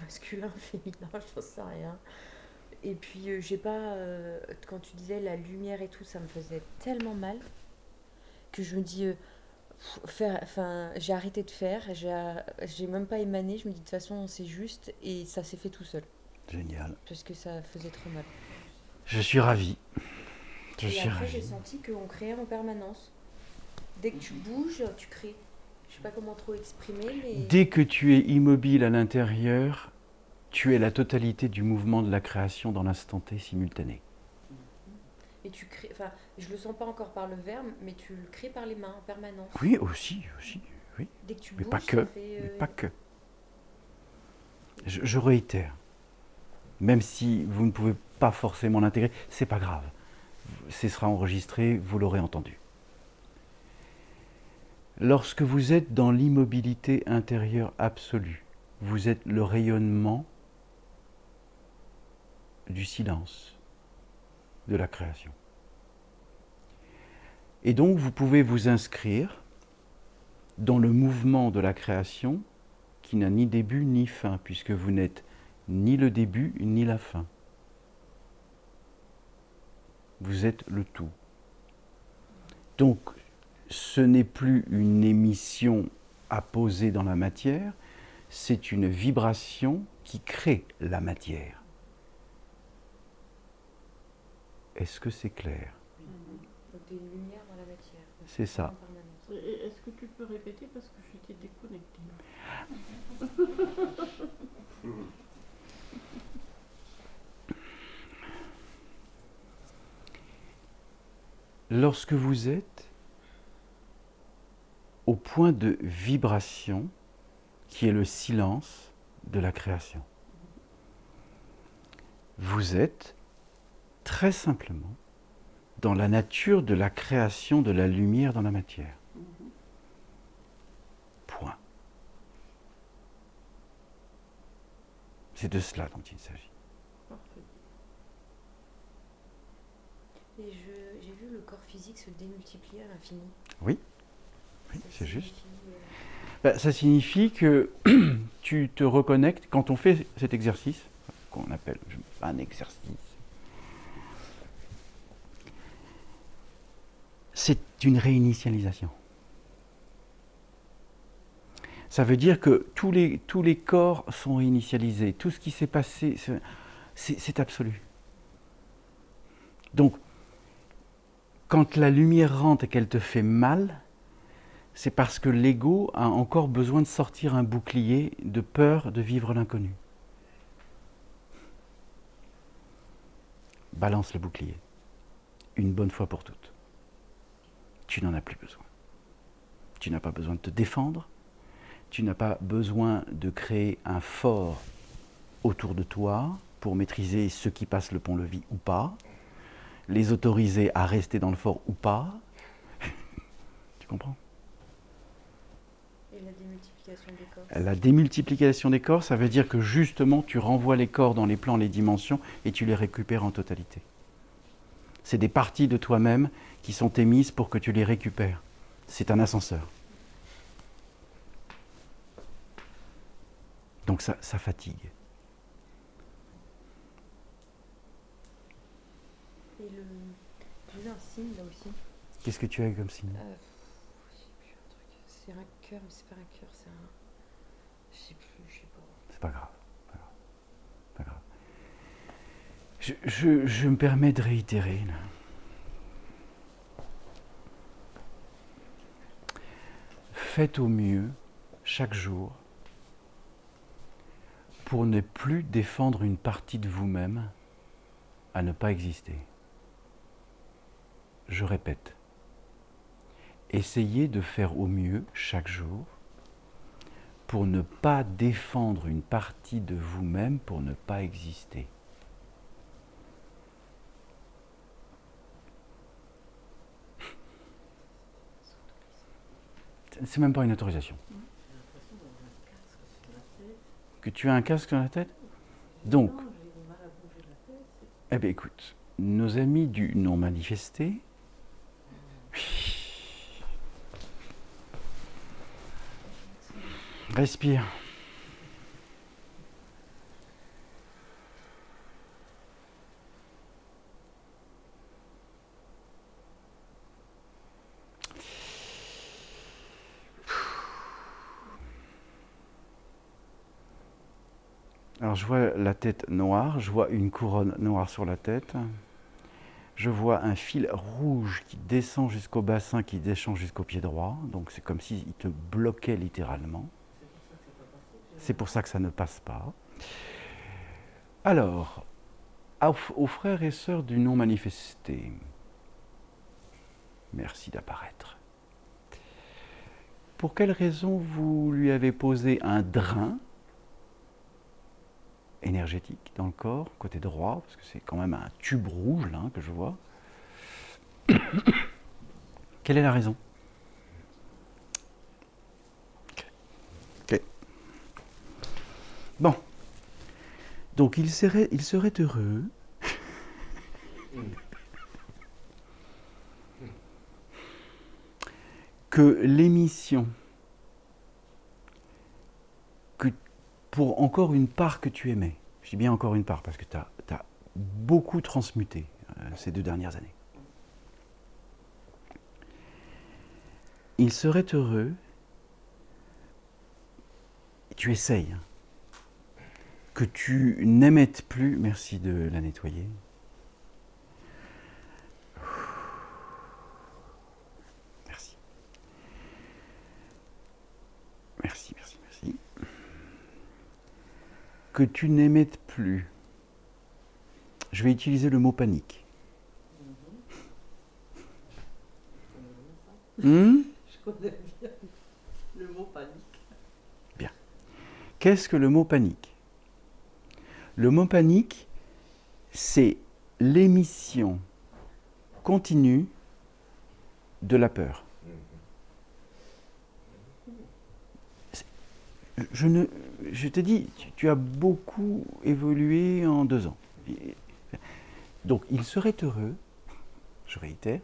masculin, féminin, je sais rien. Et puis, j'ai pas... quand tu disais la lumière et tout, ça me faisait tellement mal que je me dis... j'ai arrêté de faire. J'ai même pas émané. Je me dis, de toute façon, c'est juste. Et ça s'est fait tout seul. Génial. Parce que ça faisait trop mal. Je suis ravi. Et après, j'ai senti qu'on créait en permanence. Dès que tu bouges, tu crées. Je sais pas comment trop exprimer, mais... Dès que tu es immobile à l'intérieur, tu es la totalité du mouvement de la création dans l'instant T simultané. Et tu crées... Enfin, je le sens pas encore par le verbe, mais tu le crées par les mains en permanence. Oui, aussi, oui. Dès que tu Mais bouges, pas ça que, fait... mais pas que. Je réitère. Même si vous ne pouvez pas forcément l'intégrer, c'est pas grave. Ce sera enregistré, vous l'aurez entendu. Lorsque vous êtes dans l'immobilité intérieure absolue, vous êtes le rayonnement du silence, de la création. Et donc vous pouvez vous inscrire dans le mouvement de la création qui n'a ni début ni fin, puisque vous n'êtes ni le début ni la fin. Vous êtes le tout. Donc, ce n'est plus une émission apposée dans la matière, c'est une vibration qui crée la matière. Est-ce que c'est clair? Donc, il y a une lumière dans la matière. C'est ça. Est-ce que tu peux répéter parce que j'étais déconnectée? Lorsque vous êtes au point de vibration qui est le silence de la création, vous êtes très simplement dans la nature de la création de la lumière dans la matière. Point. C'est de cela dont il s'agit. Parfait. Et j'ai vu le corps physique se démultiplier à l'infini. Oui, Ça c'est juste. signifie, Ça signifie que tu te reconnectes, quand on fait cet exercice, qu'on appelle un exercice, c'est une réinitialisation. Ça veut dire que tous les corps sont réinitialisés. Tout ce qui s'est passé, c'est absolu. Donc, quand la lumière rentre et qu'elle te fait mal, c'est parce que l'ego a encore besoin de sortir un bouclier de peur de vivre l'inconnu. Balance le bouclier, une bonne fois pour toutes. Tu n'en as plus besoin. Tu n'as pas besoin de te défendre, tu n'as pas besoin de créer un fort autour de toi pour maîtriser ceux qui passent le pont-levis ou pas, les autoriser à rester dans le fort ou pas. Tu comprends ? Et la démultiplication des corps. La démultiplication des corps, ça veut dire que justement, tu renvoies les corps dans les plans, les dimensions, et tu les récupères en totalité. C'est des parties de toi-même qui sont émises pour que tu les récupères. C'est un ascenseur. Donc ça fatigue. Et j'ai vu un signe là aussi. Qu'est-ce que tu as comme signe ? Je sais plus un truc. C'est un cœur, mais c'est pas un cœur, c'est un. Je sais plus, je sais pas. C'est pas grave. Pas grave. Je me permets de réitérer là. Faites au mieux chaque jour pour ne plus défendre une partie de vous-même à ne pas exister. Je répète, essayez de faire au mieux chaque jour pour ne pas défendre une partie de vous-même pour ne pas exister. C'est même pas une autorisation. Que tu as un casque sur la tête ? Donc, eh bien écoute, nos amis du non manifesté, respire. Alors je vois la tête noire, je vois une couronne noire sur la tête, je vois un fil rouge qui descend jusqu'au bassin, qui descend jusqu'au pied droit, donc c'est comme s'il te bloquait littéralement. C'est pour ça que ça ne passe pas. Alors, aux frères et sœurs du non manifesté, merci d'apparaître. Pour quelle raison vous lui avez posé un drain énergétique dans le corps, côté droit, parce que c'est quand même un tube rouge là que je vois. Quelle est la raison ? Ok. Bon. Donc il serait heureux que l'émission, que pour encore une part que tu aimais, je dis bien encore une part parce que tu as beaucoup transmuté ces 2 dernières années. Il serait heureux, et tu essayes, que tu n'émettes plus, merci de la nettoyer, merci. Merci. Que tu n'émettes plus. Je vais utiliser le mot panique. Je connais bien le mot panique. Bien. Qu'est-ce que le mot panique ? Le mot panique, c'est l'émission continue de la peur. Je t'ai dit, tu as beaucoup évolué en 2 ans. Donc, il serait heureux, je réitère,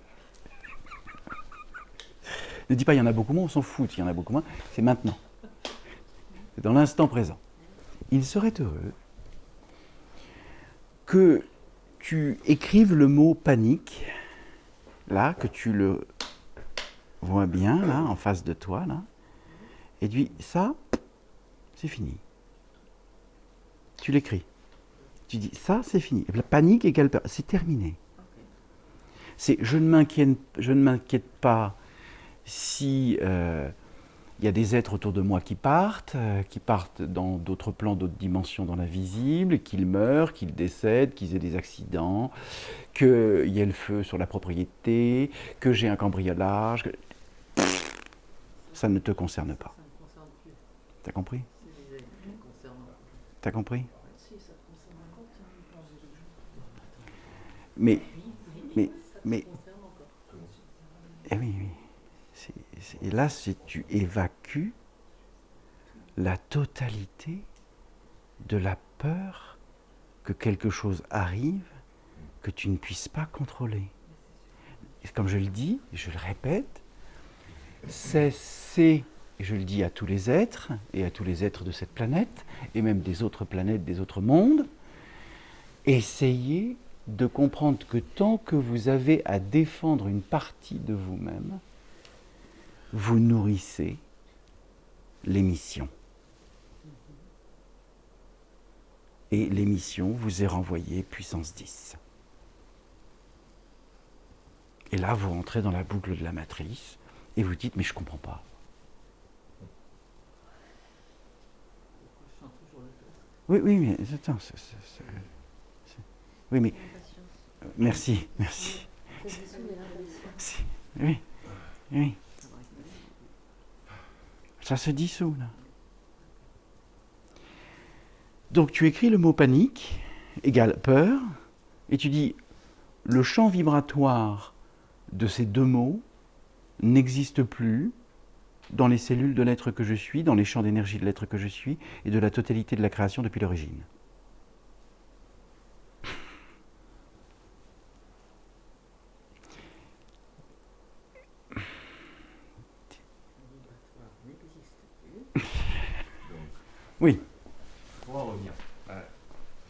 ne dis pas il y en a beaucoup moins, on s'en fout, il y en a beaucoup moins, c'est maintenant. C'est dans l'instant présent. Il serait heureux que tu écrives le mot panique, là, que tu le vois bien, là, en face de toi, là, et tu dis, ça, c'est fini. Tu l'écris. Tu dis, ça, c'est fini. La panique égale peur. C'est terminé. C'est, je ne m'inquiète pas si il y a des êtres autour de moi qui partent dans d'autres plans, d'autres dimensions dans l'invisible, qu'ils meurent, qu'ils décèdent, qu'ils aient des accidents, qu'il y ait le feu sur la propriété, que j'ai un cambriolage. Ça ne te concerne pas. Ça ne me concerne plus. T'as compris? C'est les ailes qui me concernent. T'as compris? Si, ça te concerne encore, tiens, Mais, ça te concerne encore. eh oui, oui. Et là, tu évacues la totalité de la peur que quelque chose arrive que tu ne puisses pas contrôler. Et comme je le dis, je le répète, et je le dis à tous les êtres, et à tous les êtres de cette planète, et même des autres planètes, des autres mondes, essayez de comprendre que tant que vous avez à défendre une partie de vous-même, vous nourrissez l'émission. Et l'émission vous est renvoyée puissance 10. Et là, vous rentrez dans la boucle de la matrice et vous dites, mais je ne comprends pas. Je sens toujours le cœur. Oui, oui, mais attends. Oui, mais merci. Ça se dissout, mais l'impatience. Oui, oui. Ça va rester. Ça se dissout, là. Donc tu écris le mot panique égale peur, et tu dis le champ vibratoire de ces deux mots n'existe plus dans les cellules de l'être que je suis, dans les champs d'énergie de l'être que je suis, et de la totalité de la création depuis l'origine. Oui. Pour en revenir,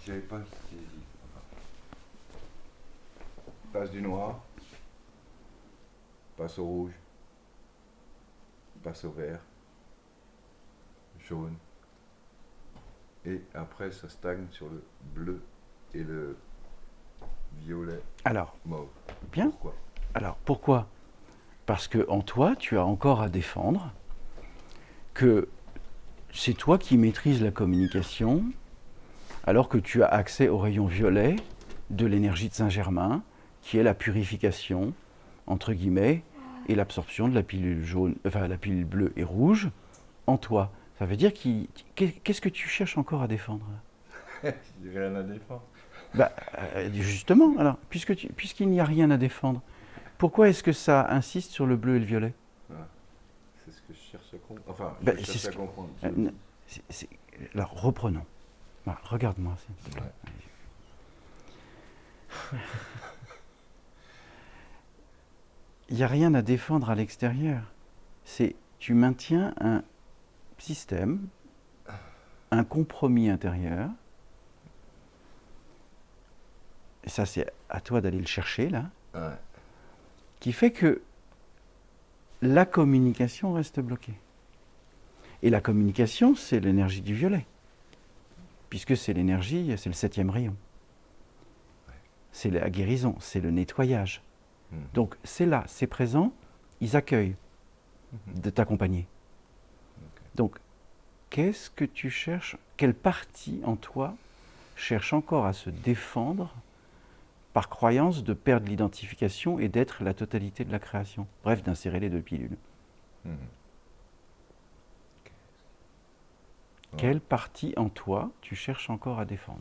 j'avais pas saisi. Enfin, passe du noir, passe au rouge, passe au vert, jaune, et après ça stagne sur le bleu et le violet Alors, mauve. bien. Pourquoi? Alors, pourquoi? Parce que en toi, tu as encore à défendre que c'est toi qui maîtrises la communication, alors que tu as accès au rayon violet de l'énergie de Saint-Germain, qui est la purification, entre guillemets, et l'absorption de la pilule jaune, enfin la pilule bleue et rouge en toi. Ça veut dire qu'est-ce que tu cherches encore à défendre? J'ai rien à défendre. Justement, alors, puisqu'il n'y a rien à défendre, pourquoi est-ce que ça insiste sur le bleu et le violet? C'est ce que je cherche à comprendre. Enfin, Ben, je c'est cherche ce à que- comprendre. Alors, reprenons. Voilà, regarde-moi, s'il te plaît. Ouais. Il n'y a rien à défendre à l'extérieur. Tu maintiens un système, un compromis intérieur. Et ça, c'est à toi d'aller le chercher, là. Ouais. Qui fait que la communication reste bloquée. Et la communication, c'est l'énergie du violet. Puisque c'est l'énergie, c'est le 7e rayon. C'est la guérison, c'est le nettoyage. Donc c'est là, c'est présent, ils accueillent de t'accompagner. Donc, qu'est-ce que tu cherches? Quelle partie en toi cherche encore à se défendre par croyance de perdre l'identification et d'être la totalité de la création? Bref, d'insérer les deux pilules. Quelle partie en toi tu cherches encore à défendre?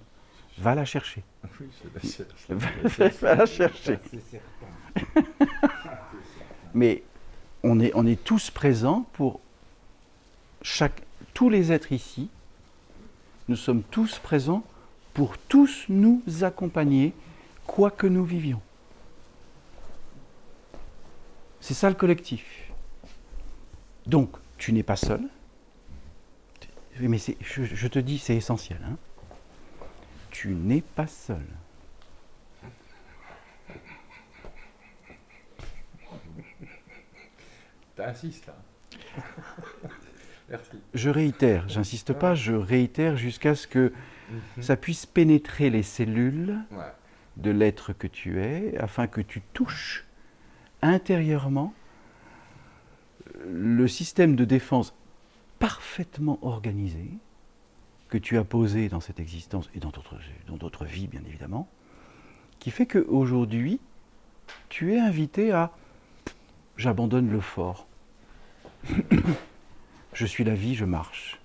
Va la chercher. Oui, je la cherche. Va la chercher. C'est certain. Mais on est tous présents pour tous les êtres ici. Nous sommes tous présents pour tous nous accompagner, quoi que nous vivions. C'est ça le collectif. Donc, tu n'es pas seul. Mais je te dis, c'est essentiel. Hein. Tu n'es pas seul. T'insistes là. Merci. Je réitère, j'insiste pas, je réitère jusqu'à ce que ça puisse pénétrer les cellules Ouais. de l'être que tu es, afin que tu touches intérieurement le système de défense parfaitement organisé que tu as posé dans cette existence et dans d'autres vies, bien évidemment, qui fait qu'aujourd'hui, tu es invité à « j'abandonne le fort ». Je suis la vie, je marche.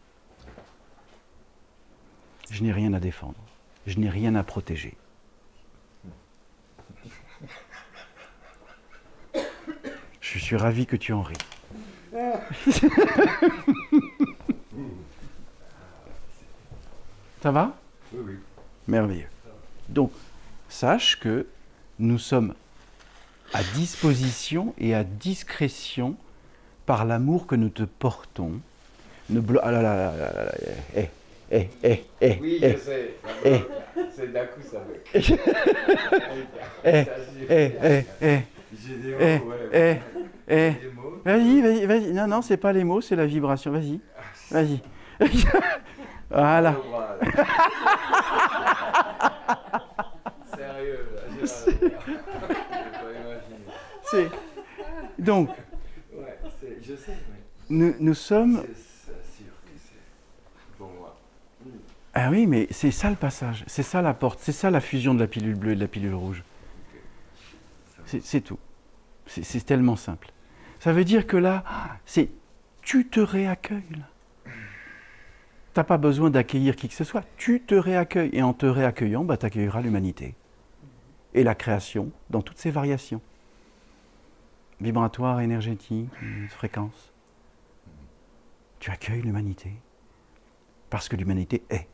Je n'ai rien à défendre. Je n'ai rien à protéger. Je suis ravi que tu en ris. Ça va ? Oui, oui. Merveilleux. Donc, sache que nous sommes à disposition et à discrétion par l'amour que nous te portons. Ah là là là là là là, Oui, eh, je sais. eh. C'est d'un coup ça fait. J'ai des mots, ouais. Des mots. Vas-y. Non, non, c'est pas les mots, c'est la vibration. Vas-y. Voilà. Sérieux, là, j'ai pas imaginé. C'est... Donc, Ouais, je sais, mais nous sommes... c'est sûr que c'est pour moi. Ah oui, mais c'est ça le passage, c'est ça la porte, c'est ça la fusion de la pilule bleue et de la pilule rouge. C'est tout. C'est tellement simple. Ça veut dire que là, c'est tu te réaccueilles. Tu n'as pas besoin d'accueillir qui que ce soit, tu te réaccueilles. Et en te réaccueillant, tu accueilleras l'humanité. Et la création dans toutes ses variations. Vibratoire, énergétique, fréquence. Tu accueilles l'humanité. Parce que l'humanité est.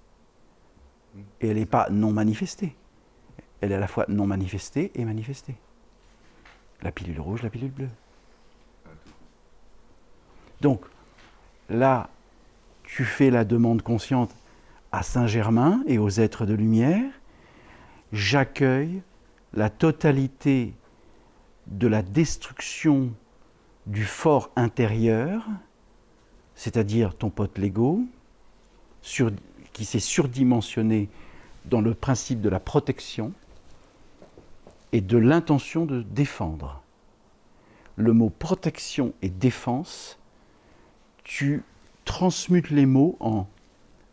Et elle n'est pas non manifestée. Elle est à la fois non manifestée et manifestée. La pilule rouge, la pilule bleue. Donc, là, tu fais la demande consciente à Saint-Germain et aux êtres de lumière. J'accueille la totalité de la destruction du fort intérieur, c'est-à-dire ton pote l'ego, qui s'est surdimensionné dans le principe de la protection et de l'intention de défendre. Le mot protection et défense, tu transmutes les mots en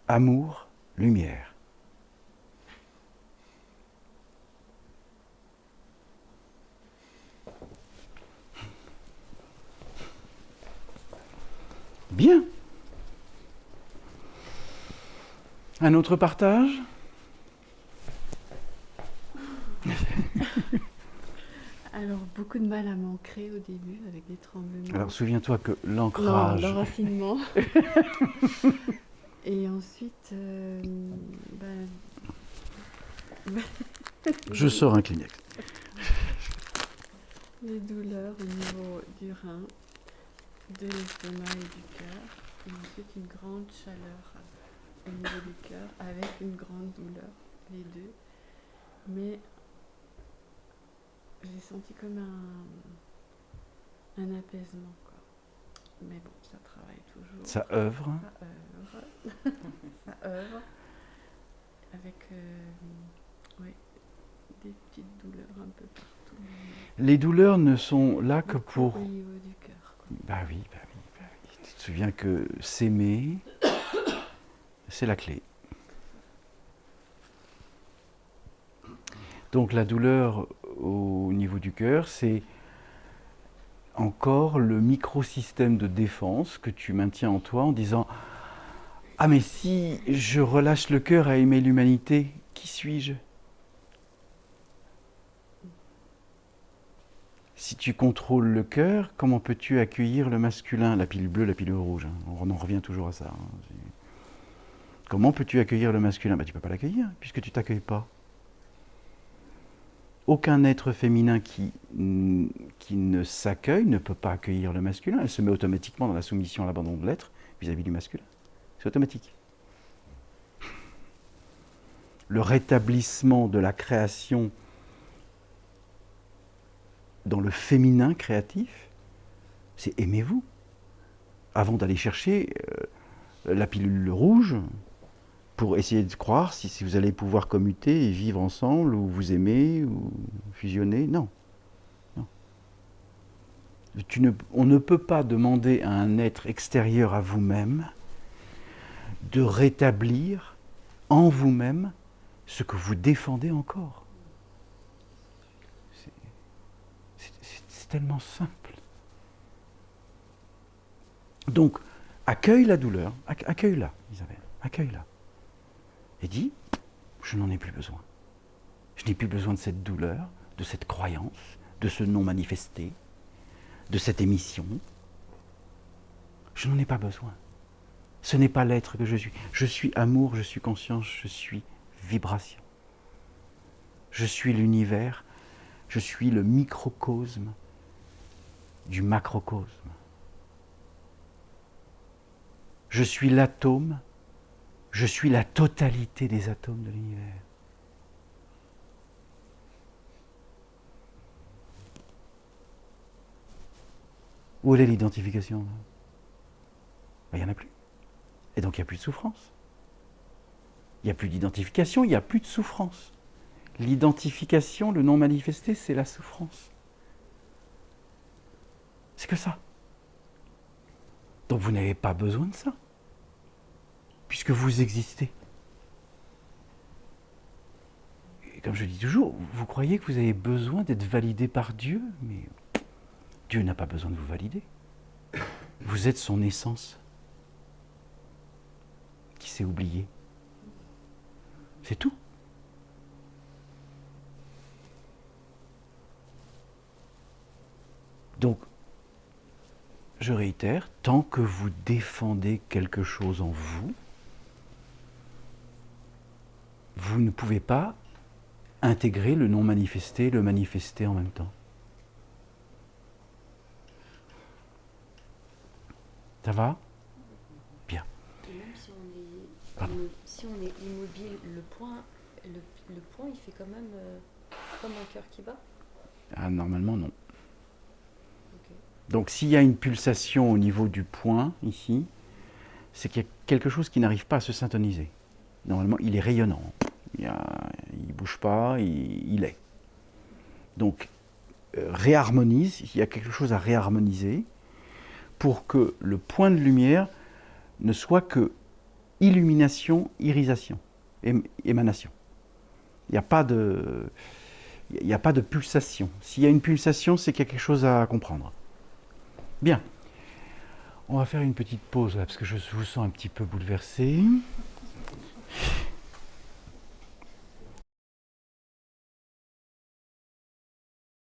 amour, lumière. Bien. Un autre partage ? Alors, beaucoup de mal à m'ancrer au début avec des tremblements. Alors, souviens-toi que Non, l'ancrage... l'enracinement. Et ensuite, Je sors un Kleenex. les douleurs au niveau du rein, de l'estomac et du cœur. Et ensuite, une grande chaleur au niveau du cœur avec une grande douleur, les deux. Mais j'ai senti comme un apaisement, quoi. Mais bon, ça travaille toujours. Ça œuvre. Ça œuvre. Avec des petites douleurs un peu partout. Les douleurs ne sont là que pour... Au niveau du cœur, quoi. Bah oui. Tu te souviens que s'aimer, c'est la clé. Donc la douleur au niveau du cœur, c'est encore le microsystème de défense que tu maintiens en toi en disant « Ah mais si je relâche le cœur à aimer l'humanité, qui suis-je » Si tu contrôles le cœur, comment peux-tu accueillir le masculin, la pilule bleue, la pilule rouge, hein. On en revient toujours à ça. Hein. Comment peux-tu accueillir le masculin ? Tu ne peux pas l'accueillir, puisque tu ne t'accueilles pas. Aucun être féminin qui ne s'accueille ne peut pas accueillir le masculin. Elle se met automatiquement dans la soumission à l'abandon de l'être vis-à-vis du masculin. C'est automatique. Le rétablissement de la création dans le féminin créatif, c'est aimez-vous. Avant d'aller chercher la pilule rouge pour essayer de croire si vous allez pouvoir commuter et vivre ensemble, ou vous aimer, ou fusionner. Non. Non. On ne peut pas demander à un être extérieur à vous-même de rétablir en vous-même ce que vous défendez encore. C'est tellement simple. Donc, accueille la douleur, accueille-la, Isabelle, accueille-la. Et dis, je n'en ai plus besoin. Je n'ai plus besoin de cette douleur, de cette croyance, de ce non manifesté, de cette émission. Je n'en ai pas besoin. Ce n'est pas l'être que je suis. Je suis amour, je suis conscience, je suis vibration. Je suis l'univers, je suis le microcosme du macrocosme. Je suis l'atome, je suis la totalité des atomes de l'univers. Où est l'identification? Il n'y en a plus. Et donc il n'y a plus de souffrance. Il n'y a plus d'identification, il n'y a plus de souffrance. L'identification, le non manifesté, c'est la souffrance. C'est que ça. Donc vous n'avez pas besoin de ça, puisque vous existez. Et comme je dis toujours, vous croyez que vous avez besoin d'être validé par Dieu, mais Dieu n'a pas besoin de vous valider. Vous êtes son essence, qui s'est oubliée. C'est tout. Donc, je réitère, tant que vous défendez quelque chose en vous, vous ne pouvez pas intégrer le non manifesté et le manifesté en même temps. Ça va? Bien. Et même si on est immobile, le point il fait quand même comme un cœur qui bat? Ah, normalement, non. Okay. Donc s'il y a une pulsation au niveau du point, ici, c'est qu'il y a quelque chose qui n'arrive pas à se syntoniser. Normalement, il est rayonnant. Il ne bouge pas, il est. Donc, réharmonise, il y a quelque chose à réharmoniser pour que le point de lumière ne soit que illumination, irisation, émanation. Il n'y a pas de pulsation. S'il y a une pulsation, c'est qu'il y a quelque chose à comprendre. Bien. On va faire une petite pause là, parce que je vous sens un petit peu bouleversé.